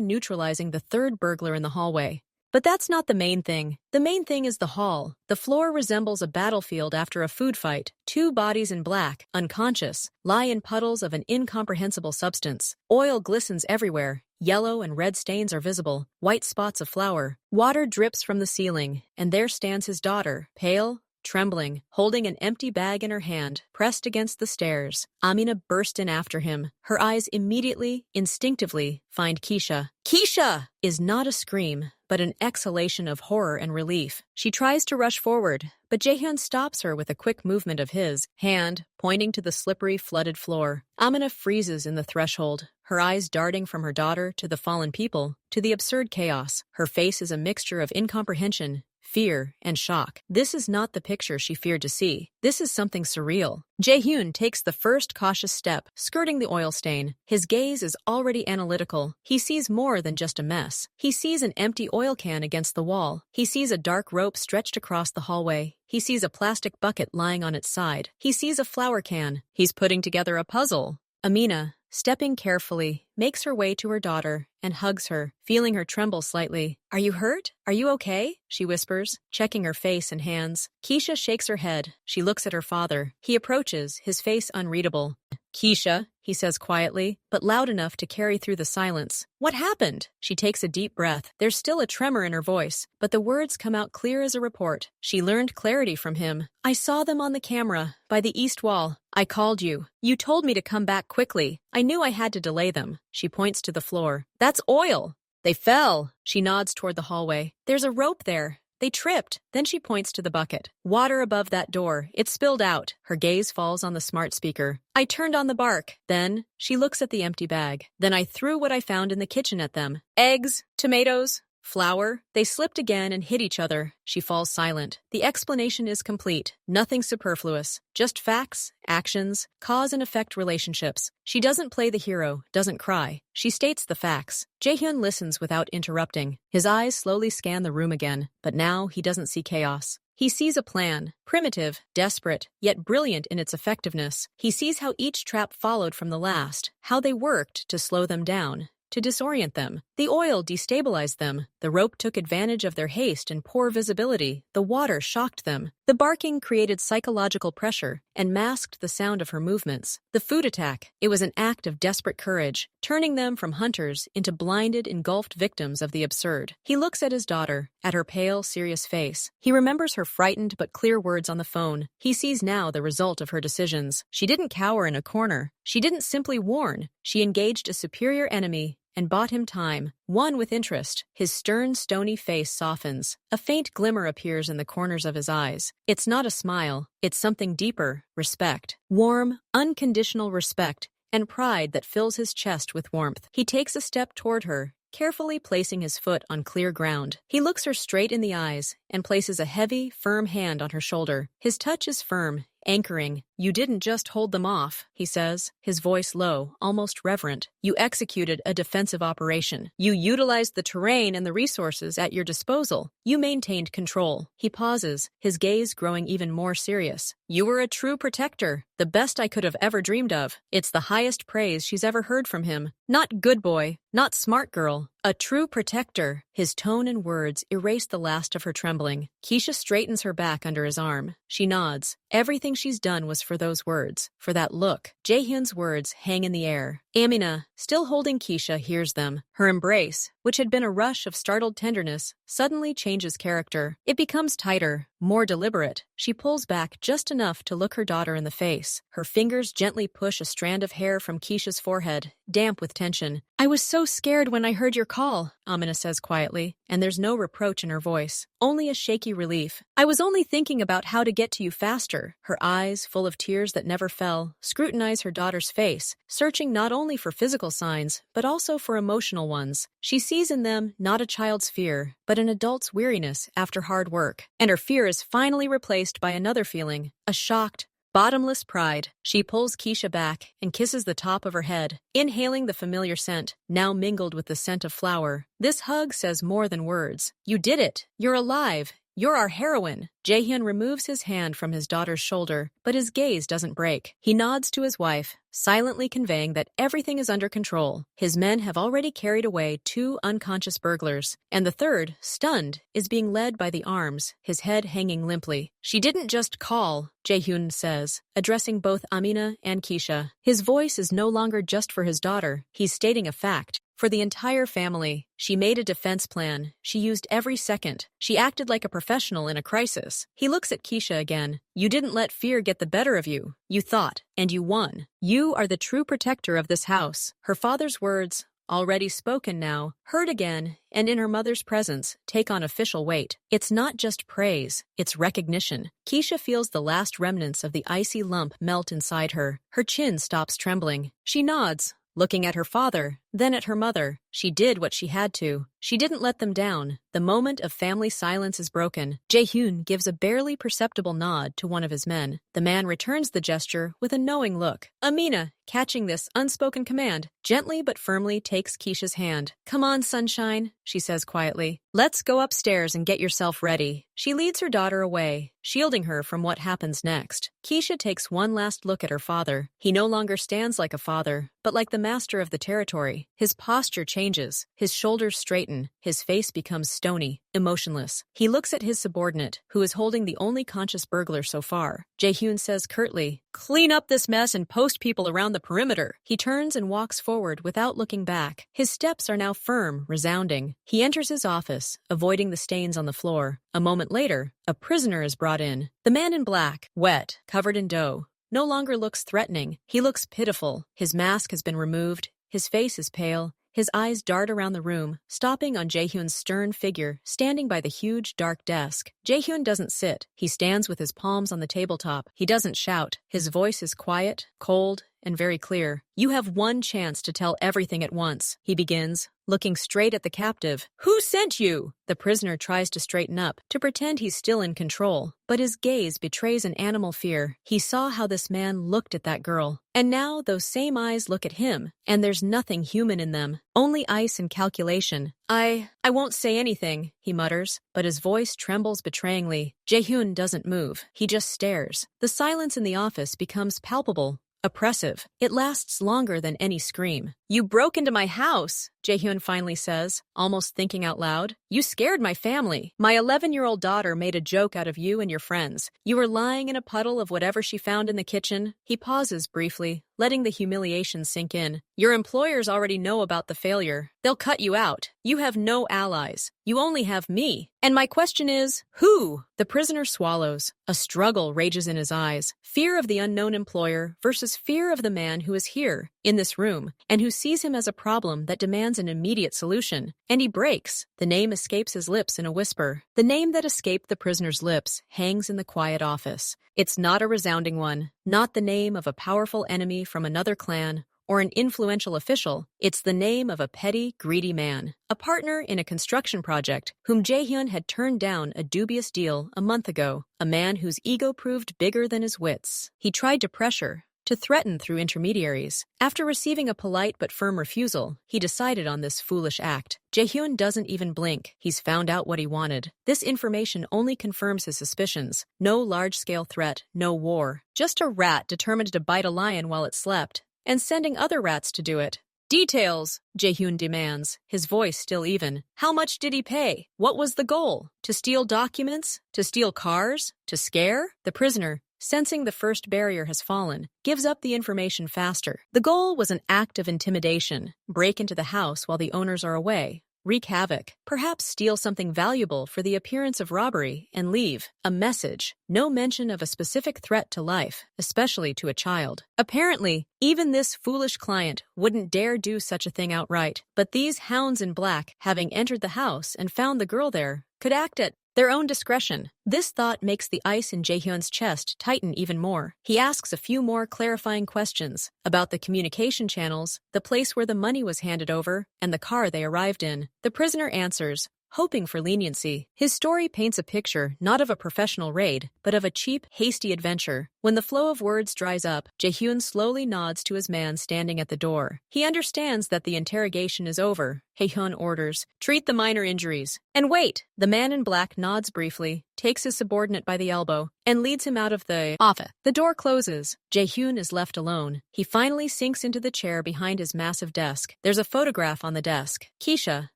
A: neutralizing the third burglar in the hallway. But that's not the main thing. The main thing is the hall. The floor resembles a battlefield after a food fight. Two bodies in black, unconscious, lie in puddles of an incomprehensible substance. Oil glistens everywhere. Yellow and red stains are visible, white spots of flour. Water drips from the ceiling, and there stands his daughter, pale, trembling, holding an empty bag in her hand, pressed against the stairs. Amina burst in after him. Her eyes immediately, instinctively, find Keisha. Keisha! Is not a scream, but an exhalation of horror and relief. She tries to rush forward, but Jae-hyun stops her with a quick movement of his hand, pointing to the slippery, flooded floor. Amina freezes in the threshold, her eyes darting from her daughter to the fallen people, to the absurd chaos. Her face is a mixture of incomprehension, fear, and shock. This is not the picture she feared to see. This is something surreal. Jae-hyun takes the first cautious step, skirting the oil stain. His gaze is already analytical. He sees more than just a mess. He sees an empty oil can against the wall. He sees a dark rope stretched across the hallway. He sees a plastic bucket lying on its side. He sees a flour can. He's putting together a puzzle. Amina, stepping carefully, makes her way to her daughter and hugs her, feeling her tremble slightly. "Are you hurt? Are you okay?" she whispers, checking her face and hands. Keisha shakes her head. She looks at her father. He approaches, his face unreadable. "Keisha," he says quietly, but loud enough to carry through the silence. "What happened?" She takes a deep breath. There's still a tremor in her voice, but the words come out clear as a report. She learned clarity from him. "I saw them on the camera, by the east wall. I called you. You told me to come back quickly. I knew I had to delay them." She points to the floor. "That's oil. They fell." She nods toward the hallway. "There's a rope there. They tripped." Then she points to the bucket. "Water above that door. It spilled out." Her gaze falls on the smart speaker. "I turned on the bark." Then she looks at the empty bag. "Then I threw what I found in the kitchen at them. Eggs, tomatoes, flour." They slipped again and hit each other. She falls silent. The explanation is complete. Nothing superfluous. Just facts, actions, cause and effect relationships. She doesn't play the hero, doesn't cry. She states the facts. Jae-hyun listens without interrupting. His eyes slowly scan the room again, but now he doesn't see chaos. He sees a plan, primitive, desperate, yet brilliant in its effectiveness. He sees how each trap followed from the last, how they worked to slow them down, to disorient them. The oil destabilized them. The rope took advantage of their haste and poor visibility. The water shocked them. The barking created psychological pressure and masked the sound of her movements. The food attack, it was an act of desperate courage, turning them from hunters into blinded, engulfed victims of the absurd. He looks at his daughter, at her pale, serious face. He remembers her frightened but clear words on the phone. He sees now the result of her decisions. She didn't cower in a corner. She didn't simply warn. She engaged a superior enemy and bought him time, one with interest. His stern, stony face softens. A faint glimmer appears in the corners of his eyes. It's not a smile. It's something deeper, respect. Warm, unconditional respect, and pride that fills his chest with warmth. He takes a step toward her, carefully placing his foot on clear ground. He looks her straight in the eyes and places a heavy, firm hand on her shoulder. His touch is firm, anchoring. "You didn't just hold them off," he says, his voice low, almost reverent. "You executed a defensive operation. You utilized the terrain and the resources at your disposal. You maintained control." He pauses, his gaze growing even more serious. "You were a true protector, the best I could have ever dreamed of." It's the highest praise she's ever heard from him. Not good boy, not smart girl, a true protector. His tone and words erase the last of her trembling. Keisha straightens her back under his arm. She nods. Everything she's done was for those words, for that look. Jae-hyun's words hang in the air. Amina, still holding Keisha, hears them. Her embrace, which had been a rush of startled tenderness, suddenly changes character. It becomes tighter, more deliberate. She pulls back just enough to look her daughter in the face. Her fingers gently push a strand of hair from Keisha's forehead, damp with tension. "I was so scared when I heard your call," Amina says quietly, and there's no reproach in her voice, only a shaky relief. "I was only thinking about how to get to you faster." Her eyes, full of tears that never fell, scrutinize her daughter's face, searching not only for physical signs, but also for emotional ones. She sees in them not a child's fear, but an adult's weariness after hard work. And her fear is finally replaced by another feeling, a shocked, bottomless pride. She pulls Keisha back and kisses the top of her head, inhaling the familiar scent, now mingled with the scent of flower. This hug says more than words. "You did it. You're alive. You're our heroine." Jaehyun removes his hand from his daughter's shoulder, but his gaze doesn't break. He nods to his wife, silently conveying that everything is under control. His men have already carried away 2 unconscious burglars, and the third, stunned, is being led by the arms, his head hanging limply. "She didn't just call," Jaehyun says, addressing both Amina and Keisha. His voice is no longer just for his daughter. He's stating a fact. For the entire family. She made a defense plan. She used every second. She acted like a professional in a crisis. He looks at Keisha again. "You didn't let fear get the better of you. You thought, and you won. You are the true protector of this house." Her father's words, already spoken now, heard again, and in her mother's presence, take on official weight. It's not just praise, it's recognition. Keisha feels the last remnants of the icy lump melt inside her. Her chin stops trembling. She nods, looking at her father, then at her mother. She did what she had to. She didn't let them down. The moment of family silence is broken. Jaehyun gives a barely perceptible nod to one of his men. The man returns the gesture with a knowing look. Amina, catching this unspoken command, gently but firmly takes Keisha's hand. "Come on, sunshine," she says quietly. "Let's go upstairs and get yourself ready." She leads her daughter away, shielding her from what happens next. Keisha takes one last look at her father. He no longer stands like a father, but like the master of the territory. His posture changes. His shoulders straighten. His face becomes stony, emotionless. He looks at his subordinate, who is holding the only conscious burglar so far. Jaehyun says curtly, "Clean up this mess and post people around the perimeter." He turns and walks forward without looking back. His steps are now firm, resounding. He enters his office, avoiding the stains on the floor. A moment later, a prisoner is brought in. The man in black, wet, covered in dough, no longer looks threatening. He looks pitiful. His mask has been removed. His face is pale. His eyes dart around the room, stopping on Jaehyun's stern figure, standing by the huge, dark desk. Jaehyun doesn't sit. He stands with his palms on the tabletop. He doesn't shout. His voice is quiet, cold, and very clear. "You have one chance to tell everything at once," he begins, looking straight at the captive. "Who sent you?" The prisoner tries to straighten up, to pretend he's still in control, but his gaze betrays an animal fear. He saw how this man looked at that girl, and now those same eyes look at him, and there's nothing human in them, only ice and calculation. I won't say anything," he mutters, but his voice trembles betrayingly. Jaehyun doesn't move. He just stares. The silence in the office becomes palpable, oppressive. It lasts longer than any scream. "You broke into my house," Jaehyun finally says, almost thinking out loud. "You scared my family. My 11-year-old daughter made a joke out of you and your friends. You were lying in a puddle of whatever she found in the kitchen." He pauses briefly, letting the humiliation sink in. "Your employers already know about the failure. They'll cut you out. You have no allies. You only have me. And my question is, who?" The prisoner swallows. A struggle rages in his eyes. Fear of the unknown employer versus fear of the man who is here, in this room, and who sees him as a problem that demands an immediate solution. And he breaks. The name escapes his lips in a whisper. The name that escaped the prisoner's lips hangs in the quiet office. It's not a resounding one, not the name of a powerful enemy from another clan, or an influential official. It's the name of a petty, greedy man, a partner in a construction project whom Jaehyun had turned down a dubious deal a month ago, a man whose ego proved bigger than his wits. He tried to pressure, to threaten through intermediaries. After receiving a polite but firm refusal, he decided on this foolish act. Jaehyun doesn't even blink. He's found out what he wanted. This information only confirms his suspicions. No large-scale threat, no war. Just a rat determined to bite a lion while it slept, and sending other rats to do it. "Details," Jaehyun demands, his voice still even. "How much did he pay? What was the goal? To steal documents? To steal cars? To scare?" The prisoner, sensing the first barrier has fallen, gives up the information faster. The goal was an act of intimidation. Break into the house while the owners are away. wreak havoc, perhaps steal something valuable for the appearance of robbery, and leave a message. No mention of a specific threat to life, especially to a child. Apparently, even this foolish client wouldn't dare do such a thing outright, but these hounds in black, having entered the house and found the girl there, could act at their own discretion. This thought makes the ice in Jaehyun's chest tighten even more. He asks a few more clarifying questions about the communication channels, the place where the money was handed over, and the car they arrived in. The prisoner answers, hoping for leniency. His story paints a picture not of a professional raid, but of a cheap, hasty adventure. When the flow of words dries up, Jaehyun slowly nods to his man standing at the door. He understands that the interrogation is over. Jaehyun orders, treat the minor injuries. And wait! The man in black nods briefly, takes his subordinate by the elbow, and leads him out of the office. The door closes. Jaehyun is left alone. He finally sinks into the chair behind his massive desk. There's a photograph on the desk. Keisha,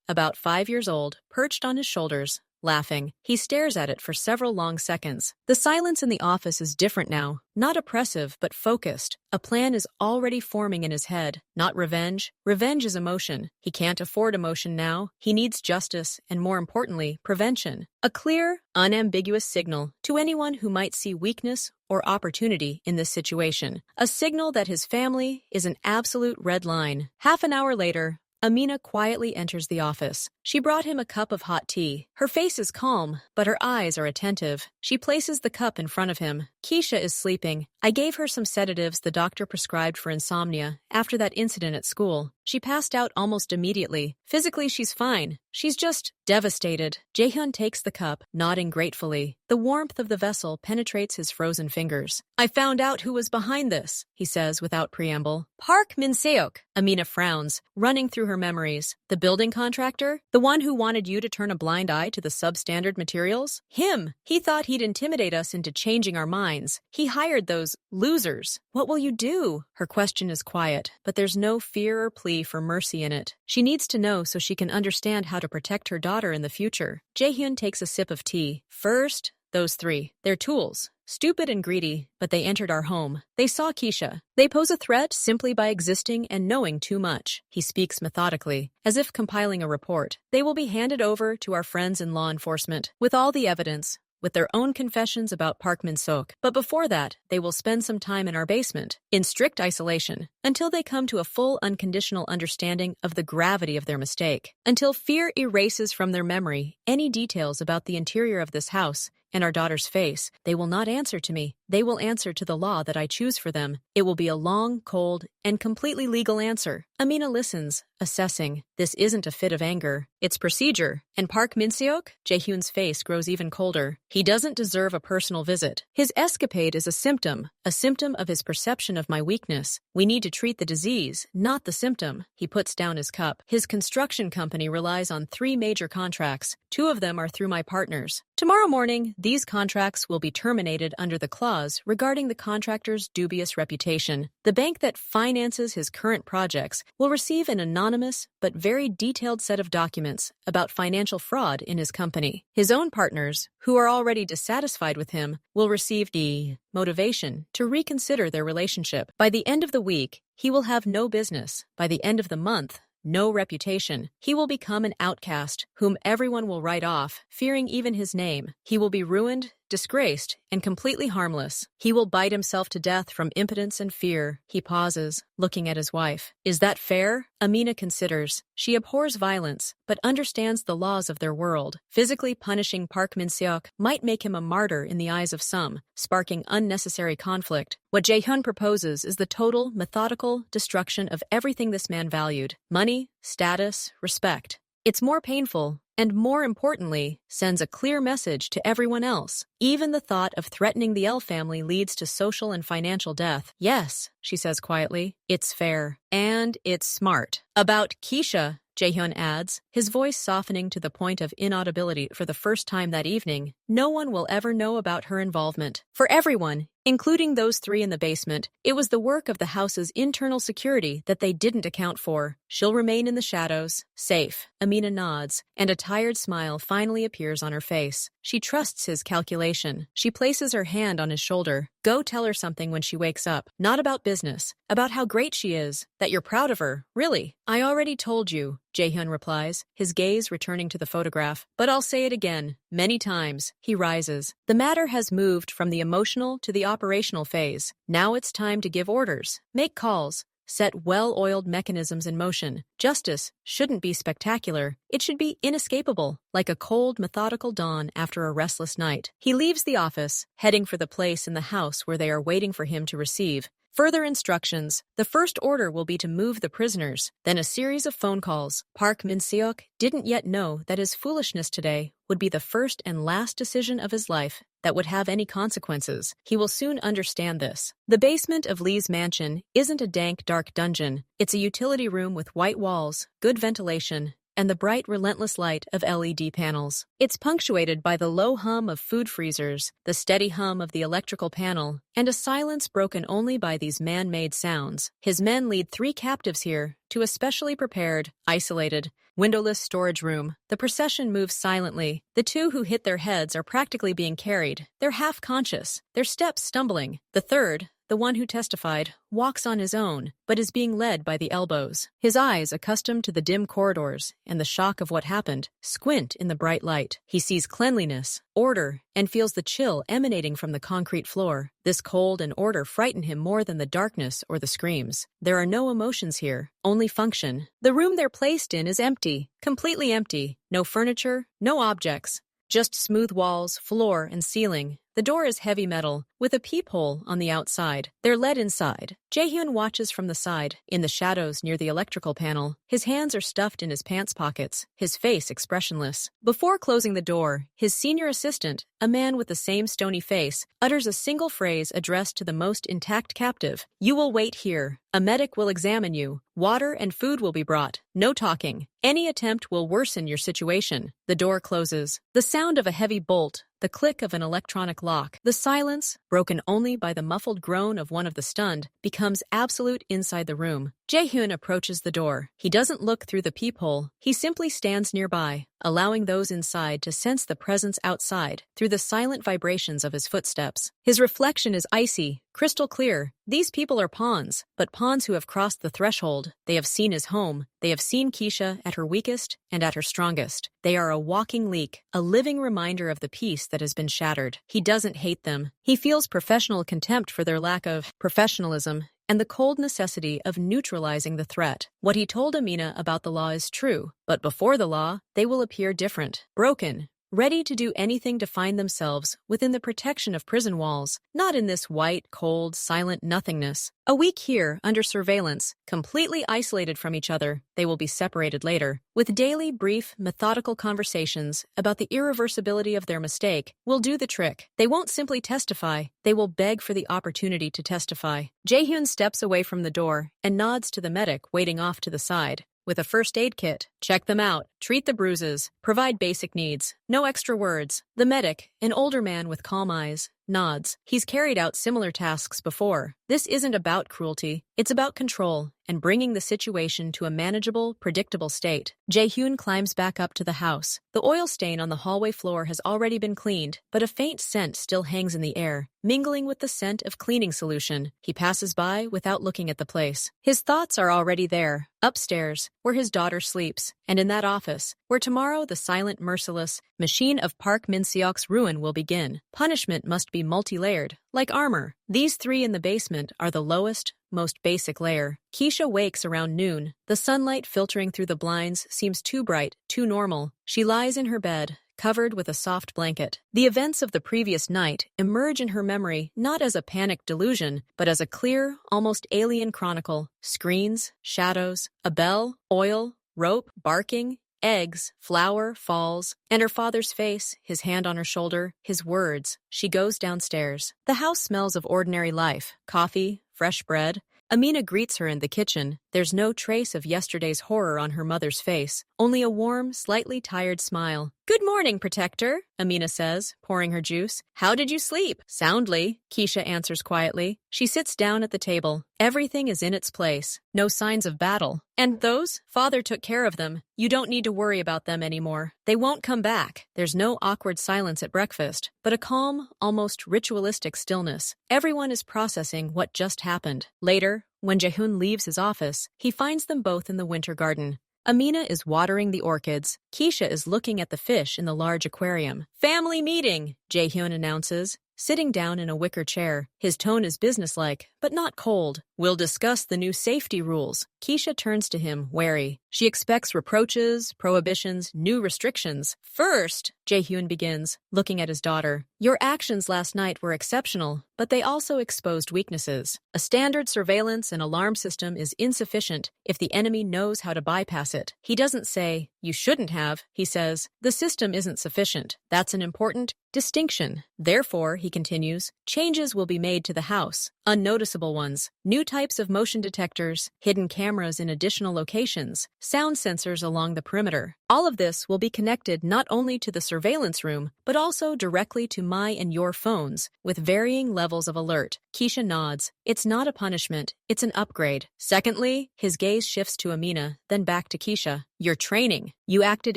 A: about 5 years old, perched on his shoulders, laughing. He stares at it for several long seconds. The silence in the office is different now, not oppressive, but focused. A plan is already forming in his head. Not revenge. Revenge is emotion. He can't afford emotion now. He needs justice, and more importantly, prevention. A clear, unambiguous signal to anyone who might see weakness or opportunity in this situation. A signal that his family is an absolute red line. Half an hour later, Amina quietly enters the office. She brought him a cup of hot tea. Her face is calm, but her eyes are attentive. She places the cup in front of him. Keisha is sleeping. I gave her some sedatives the doctor prescribed for insomnia after that incident at school. She passed out almost immediately. Physically, she's fine. She's just devastated. Jaehyun takes the cup, nodding gratefully. The warmth of the vessel penetrates his frozen fingers. I found out who was behind this, he says without preamble. Park Min-seok. Amina frowns, running through her memories. The building contractor? The one who wanted you to turn a blind eye to the substandard materials? Him! He thought he'd intimidate us into changing our minds. He hired those losers. What will you do? Her question is quiet, but there's no fear or plea for mercy in it. She needs to know so she can understand how to protect her daughter in the future. Jaehyun takes a sip of tea. First, those three. They're tools. Stupid and greedy, but they entered our home. They saw Keisha. They pose a threat simply by existing and knowing too much. He speaks methodically, as if compiling a report. They will be handed over to our friends in law enforcement, with all the evidence, with their own confessions about Park Min-seok. But before that, they will spend some time in our basement, in strict isolation, until they come to a full unconditional understanding of the gravity of their mistake. Until fear erases from their memory any details about the interior of this house and our daughter's face, they will not answer to me. They will answer to the law that I choose for them. It will be a long, cold, and completely legal answer. Amina listens, assessing. This isn't a fit of anger. It's procedure. And Park Min-seok? Jaehyun's face grows even colder. He doesn't deserve a personal visit. His escapade is a symptom of his perception of my weakness. We need to treat the disease, not the symptom. He puts down his cup. His construction company relies on 3 major contracts. 2 of them are through my partners. Tomorrow morning, these contracts will be terminated under the clause regarding the contractor's dubious reputation. The bank that finances his current projects will receive an anonymous but very detailed set of documents about financial fraud in his company. His own partners, who are already dissatisfied with him, will receive the motivation to reconsider their relationship. By the end of the week, he will have no business. By the end of the month, no reputation. He will become an outcast, whom everyone will write off, fearing even his name. He will be ruined, disgraced, and completely harmless. He will bite himself to death from impotence and fear. He pauses, looking at his wife. Is that fair? Amina considers. She abhors violence, but understands the laws of their world. Physically punishing Park Min-seok might make him a martyr in the eyes of some, sparking unnecessary conflict. What Jaehyun proposes is the total, methodical destruction of everything this man valued. Money, status, respect. It's more painful, and more importantly, sends a clear message to everyone else. Even the thought of threatening the L family leads to social and financial death. Yes, she says quietly, it's fair. And it's smart. About Keisha, Jaehyun adds, his voice softening to the point of inaudibility for the first time that evening. No one will ever know about her involvement. For everyone, including those 3 in the basement, it was the work of the house's internal security that they didn't account for. She'll remain in the shadows, safe. Amina nods, and a tired smile finally appears on her face. She trusts his calculation. She places her hand on his shoulder. Go tell her something when she wakes up. Not about business. About how great she is. That you're proud of her. Really. I already told you, Jae-hyun replies, his gaze returning to the photograph. But I'll say it again. Many times. He rises. The matter has moved from the emotional to the operational phase. Now it's time to give orders. Make calls. Set well-oiled mechanisms in motion. Justice shouldn't be spectacular. It should be inescapable, like a cold, methodical dawn after a restless night. He leaves the office, heading for the place in the house where they are waiting for him to receive. Further instructions. The first order will be to move the prisoners, then a series of phone calls. Park Min-seok didn't yet know that his foolishness today would be the first and last decision of his life that would have any consequences. He will soon understand this. The basement of Lee's mansion isn't a dank, dark dungeon. It's a utility room with white walls, good ventilation, and the bright, relentless light of LED panels. It's punctuated by the low hum of food freezers, the steady hum of the electrical panel, and a silence broken only by these man-made sounds. His men lead 3 captives here to a specially prepared, isolated, windowless storage room. The procession moves silently. The 2 who hit their heads are practically being carried. They're half-conscious, their steps stumbling. The third, the one who testified, walks on his own, but is being led by the elbows. His eyes, accustomed to the dim corridors and the shock of what happened, squint in the bright light. He sees cleanliness, order, and feels the chill emanating from the concrete floor. This cold and order frighten him more than the darkness or the screams. There are no emotions here, only function. The room they're placed in is empty, completely empty. No furniture, no objects. Just smooth walls, floor, and ceiling. The door is heavy metal, with a peephole on the outside. They're led inside. Jae-hyun watches from the side, in the shadows near the electrical panel. His hands are stuffed in his pants pockets, his face expressionless. Before closing the door, his senior assistant, a man with the same stony face, utters a single phrase addressed to the most intact captive. You will wait here. A medic will examine you. Water and food will be brought. No talking. Any attempt will worsen your situation. The door closes. The sound of a heavy bolt, the click of an electronic lock, the silence, broken only by the muffled groan of one of the stunned, becomes absolute inside the room. Jae-hyun approaches the door. He doesn't look through the peephole. He simply stands nearby, allowing those inside to sense the presence outside through the silent vibrations of his footsteps. His reflection is icy, crystal clear. These people are pawns, but pawns who have crossed the threshold. They have seen his home. They have seen Keisha at her weakest and at her strongest. They are a walking leak, a living reminder of the peace that has been shattered. He doesn't hate them. He feels professional contempt for their lack of professionalism and the cold necessity of neutralizing the threat. What he told Amina about the law is true, but before the law, they will appear different, broken, ready to do anything to find themselves within the protection of prison walls, not in this white, cold, silent nothingness. A week here, under surveillance, completely isolated from each other, they will be separated later, with daily, brief, methodical conversations about the irreversibility of their mistake will do the trick. They won't simply testify, they will beg for the opportunity to testify. Jae-hyun steps away from the door and nods to the medic waiting off to the side. With a first aid kit, check them out, treat the bruises, provide basic needs. No extra words. The medic, an older man with calm eyes, nods. He's carried out similar tasks before. This isn't about cruelty. It's about control and bringing the situation to a manageable, predictable state. Jae-hyun climbs back up to the house. The oil stain on the hallway floor has already been cleaned, but a faint scent still hangs in the air, mingling with the scent of cleaning solution. He passes by without looking at the place. His thoughts are already there, upstairs, where his daughter sleeps, and in that office, where tomorrow the silent, merciless machine of Park Min-seok's ruin will begin. Punishment must be multi-layered, like armor. These 3 in the basement are the lowest, most basic layer. Keisha wakes around noon. The sunlight filtering through the blinds seems too bright, too normal. She lies in her bed, covered with a soft blanket. The events of the previous night emerge in her memory not as a panicked delusion, but as a clear, almost alien chronicle. Screens, shadows, a bell, oil, rope, barking, eggs, flour, falls, and her father's face, his hand on her shoulder, his words. She goes downstairs. The house smells of ordinary life, coffee, fresh bread. Amina greets her in the kitchen, There's no trace of yesterday's horror on her mother's face, only a warm, slightly tired smile. "Good morning, Protector," Amina says, pouring her juice. "How did you sleep?" "Soundly," Keisha answers quietly. She sits down at the table. Everything is in its place. No signs of battle. "And those? Father took care of them. You don't need to worry about them anymore. They won't come back." There's no awkward silence at breakfast, but a calm, almost ritualistic stillness. Everyone is processing what just happened. Later, when Jaehoon leaves his office, he finds them both in the winter garden. Amina is watering the orchids. Keisha is looking at the fish in the large aquarium. "Family meeting," Jaehyun announces, sitting down in a wicker chair. His tone is businesslike, but not cold. "We'll discuss the new safety rules." Keisha turns to him, wary. She expects reproaches, prohibitions, new restrictions. "First," Jaehyun begins, looking at his daughter, "your actions last night were exceptional, but they also exposed weaknesses. A standard surveillance and alarm system is insufficient if the enemy knows how to bypass it." He doesn't say, "You shouldn't have." He says, "The system isn't sufficient." That's an important distinction. Therefore, he continues, changes will be made to the house, unnoticeable ones, new types of motion detectors, hidden cameras in additional locations, sound sensors along the perimeter. All of this will be connected not only to the surveillance room, but also directly to my and your phones, with varying levels of alert. Keisha nods. It's not a punishment, it's an upgrade. Secondly, his gaze shifts to Amina, then back to Keisha. "Your training. You acted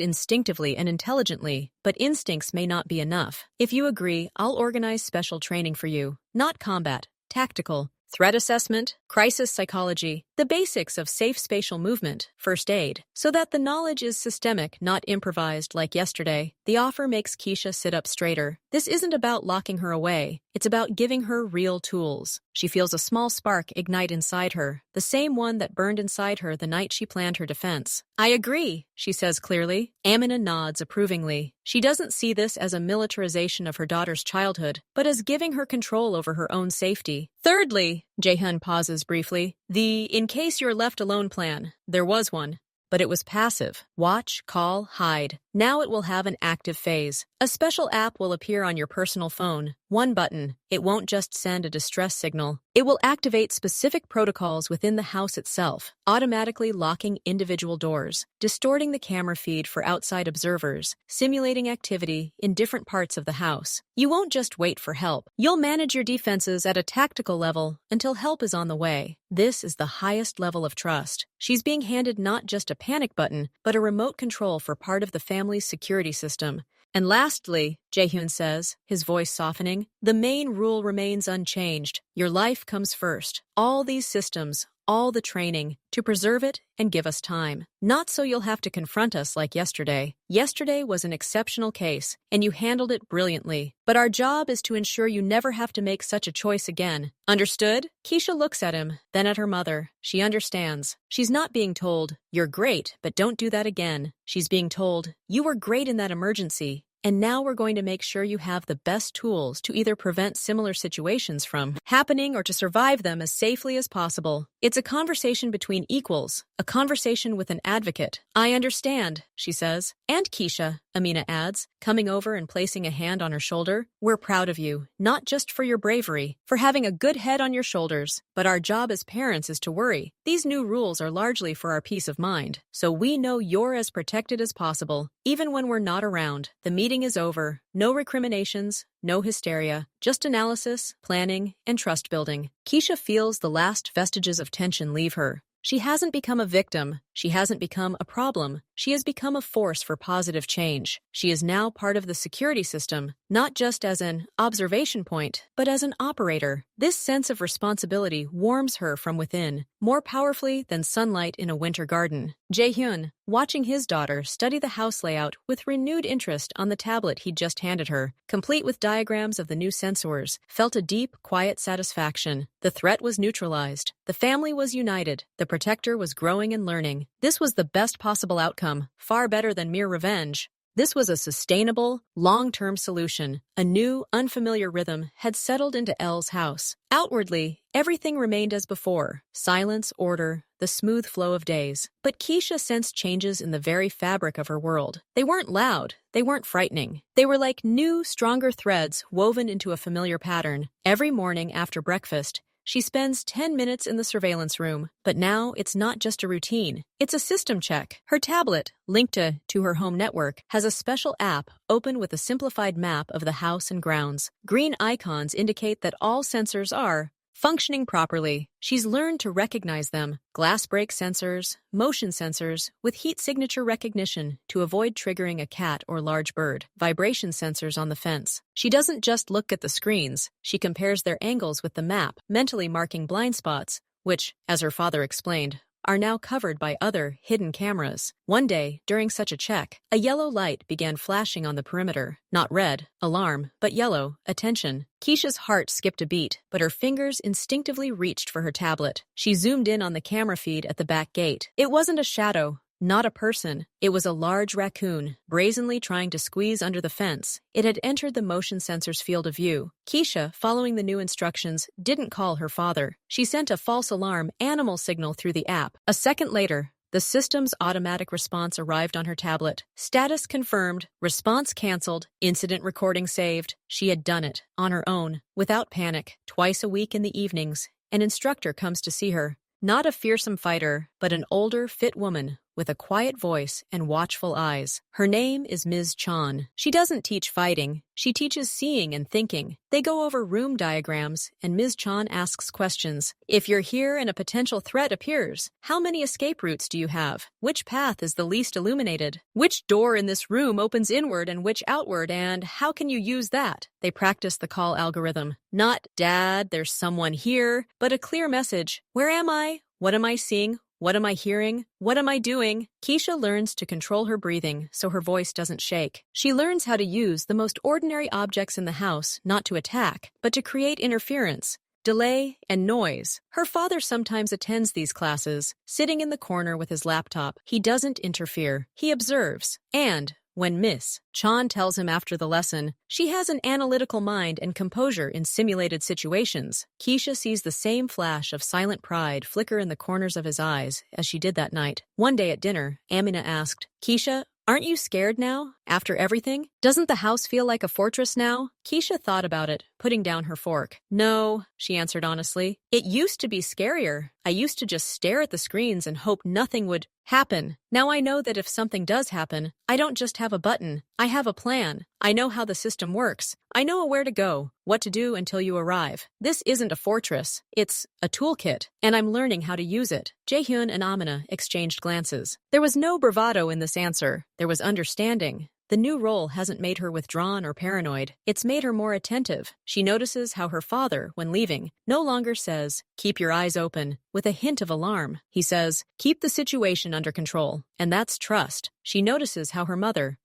A: instinctively and intelligently, but instincts may not be enough. If you agree, I'll organize special training for you. Not combat, tactical. Threat assessment, crisis psychology, the basics of safe spatial movement, first aid, so that the knowledge is systemic, not improvised like yesterday." The offer makes Keisha sit up straighter. This isn't about locking her away. It's about giving her real tools. She feels a small spark ignite inside her, the same one that burned inside her the night she planned her defense. "I agree," she says clearly. Amina nods approvingly. She doesn't see this as a militarization of her daughter's childhood, but as giving her control over her own safety. Thirdly, Jaehyun pauses briefly, the "in case you're left alone" plan. There was one. But it was passive. Watch, call, hide. Now it will have an active phase. A special app will appear on your personal phone. One button. It won't just send a distress signal. It will activate specific protocols within the house itself, automatically locking individual doors, distorting the camera feed for outside observers, simulating activity in different parts of the house. You won't just wait for help. You'll manage your defenses at a tactical level until help is on the way. This is the highest level of trust. She's being handed not just a panic button, but a remote control for part of the family's security system. And lastly, Jaehyun says, his voice softening, the main rule remains unchanged. Your life comes first. All these systems, all the training, to preserve it and give us time. Not so you'll have to confront us like yesterday. Yesterday was an exceptional case, and you handled it brilliantly. But our job is to ensure you never have to make such a choice again. Understood? Keisha looks at him, then at her mother. She understands. She's not being told, "You're great, but don't do that again." She's being told, "You were great in that emergency. And now we're going to make sure you have the best tools to either prevent similar situations from happening or to survive them as safely as possible." It's a conversation between equals, a conversation with an advocate. "I understand," she says. "And Keisha," Amina adds, coming over and placing a hand on her shoulder, "we're proud of you, not just for your bravery, for having a good head on your shoulders, but our job as parents is to worry. These new rules are largely for our peace of mind, so we know you're as protected as possible, even when we're not around." The meeting is over. No recriminations, no hysteria, just analysis, planning, and trust building. Keisha feels the last vestiges of tension leave her. She hasn't become a victim. She hasn't become a problem. She has become a force for positive change. She is now part of the security system, not just as an observation point, but as an operator. This sense of responsibility warms her from within, more powerfully than sunlight in a winter garden. Jaehyun, watching his daughter study the house layout with renewed interest on the tablet he'd just handed her, complete with diagrams of the new sensors, felt a deep, quiet satisfaction. The threat was neutralized. The family was united. The protector was growing and learning. This was the best possible outcome, far better than mere revenge. This was a sustainable, long-term solution. A new, unfamiliar rhythm had settled into Elle's house. Outwardly, everything remained as before. Silence, order, the smooth flow of days. But Keisha sensed changes in the very fabric of her world. They weren't loud. They weren't frightening. They were like new, stronger threads woven into a familiar pattern. Every morning after breakfast, She spends 10 minutes in the surveillance room, but now it's not just a routine. It's a system check. Her tablet, linked to her home network, has a special app open with a simplified map of the house and grounds. Green icons indicate that all sensors are functioning properly. She's learned to recognize them: glass break sensors, motion sensors, with heat signature recognition to avoid triggering a cat or large bird, vibration sensors on the fence. She doesn't just look at the screens, she compares their angles with the map, mentally marking blind spots, which, as her father explained, are now covered by other hidden cameras. One day, during such a check, a yellow light began flashing on the perimeter. Not red, alarm, but yellow, attention. Keisha's heart skipped a beat, but her fingers instinctively reached for her tablet. She zoomed in on the camera feed at the back gate. It wasn't a shadow. Not a person. It was a large raccoon, brazenly trying to squeeze under the fence. It had entered the motion sensor's field of view. Keisha, following the new instructions, didn't call her father. She sent a false alarm animal signal through the app. A second later, the system's automatic response arrived on her tablet. Status confirmed, response canceled, incident recording saved. She had done it, on her own, without panic. Twice a week in the evenings, an instructor comes to see her. Not a fearsome fighter, but an older, fit woman with a quiet voice and watchful eyes. Her name is Ms. Chan. She doesn't teach fighting. She teaches seeing and thinking. They go over room diagrams, and Ms. Chan asks questions. If you're here and a potential threat appears, how many escape routes do you have? Which path is the least illuminated? Which door in this room opens inward and which outward, and how can you use that? They practice the call algorithm. Not, "Dad, there's someone here," but a clear message. Where am I? What am I seeing? What am I hearing? What am I doing? Keisha learns to control her breathing so her voice doesn't shake. She learns how to use the most ordinary objects in the house not to attack, but to create interference, delay, and noise. Her father sometimes attends these classes, sitting in the corner with his laptop. He doesn't interfere. He observes. And when Miss Chan tells him after the lesson, she has an analytical mind and composure in simulated situations, Keisha sees the same flash of silent pride flicker in the corners of his eyes as she did that night. One day at dinner, Amina asked, "Keisha, aren't you scared now, after everything? Doesn't the house feel like a fortress now?" Keisha thought about it, putting down her fork. "No," she answered honestly. "It used to be scarier. I used to just stare at the screens and hope nothing would happen. Now I know that if something does happen, I don't just have a button. I have a plan. I know how the system works. I know where to go, what to do until you arrive. This isn't a fortress. It's a toolkit, and I'm learning how to use it." Jaehyun and Amina exchanged glances. There was no bravado in this answer. There was understanding. The new role hasn't made her withdrawn or paranoid. It's made her more attentive. She notices how her father, when leaving, no longer says, "Keep your eyes open," with a hint of alarm. He says, "Keep the situation under control." And that's trust. She notices how her mother,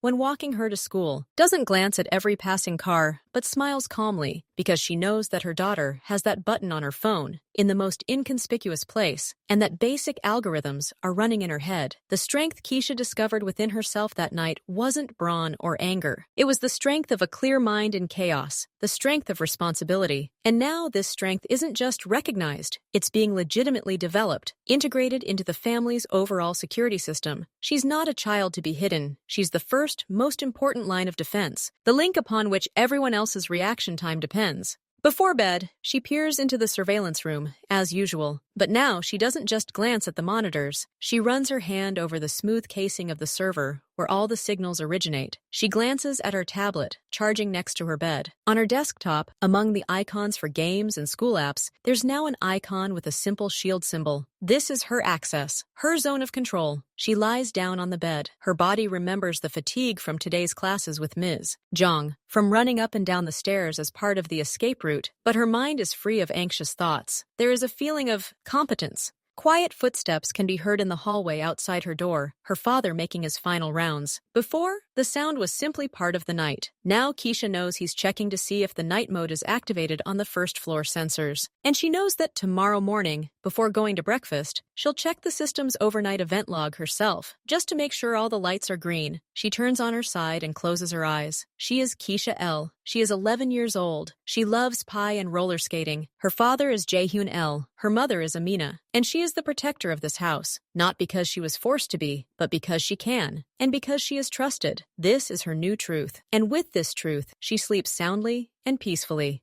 A: when walking her to school, doesn't glance at every passing car, but smiles calmly because she knows that her daughter has that button on her phone in the most inconspicuous place, and that basic algorithms are running in her head. The strength Keisha discovered within herself that night wasn't brawn or anger. It was the strength of a clear mind in chaos, the strength of responsibility. And now this strength isn't just recognized, it's being legitimately developed, integrated into the family's overall security system. She's not a child to be hidden. She's the first, most important line of defense, the link upon which everyone else's reaction time depends. Before bed, she peers into the surveillance room, as usual. But now she doesn't just glance at the monitors. She runs her hand over the smooth casing of the server, where all the signals originate. She glances at her tablet, charging next to her bed. On her desktop, among the icons for games and school apps, there's now an icon with a simple shield symbol. This is her access, her zone of control. She lies down on the bed. Her body remembers the fatigue from today's classes with Ms. Zhang, from running up and down the stairs as part of the escape route, but her mind is free of anxious thoughts. There is a feeling of competence. Quiet footsteps can be heard in the hallway outside her door, her father making his final rounds. Before, the sound was simply part of the night. Now Keisha knows he's checking to see if the night mode is activated on the first floor sensors. And she knows that tomorrow morning, before going to breakfast, she'll check the system's overnight event log herself, just to make sure all the lights are green. She turns on her side and closes her eyes. She is Keisha L. She is 11 years old. She loves pie and roller skating. Her father is Jaehyun L. Her mother is Amina. And she is the protector of this house, not because she was forced to be, but because she can, and because she is trusted. This is her new truth. And with this truth, she sleeps soundly and peacefully.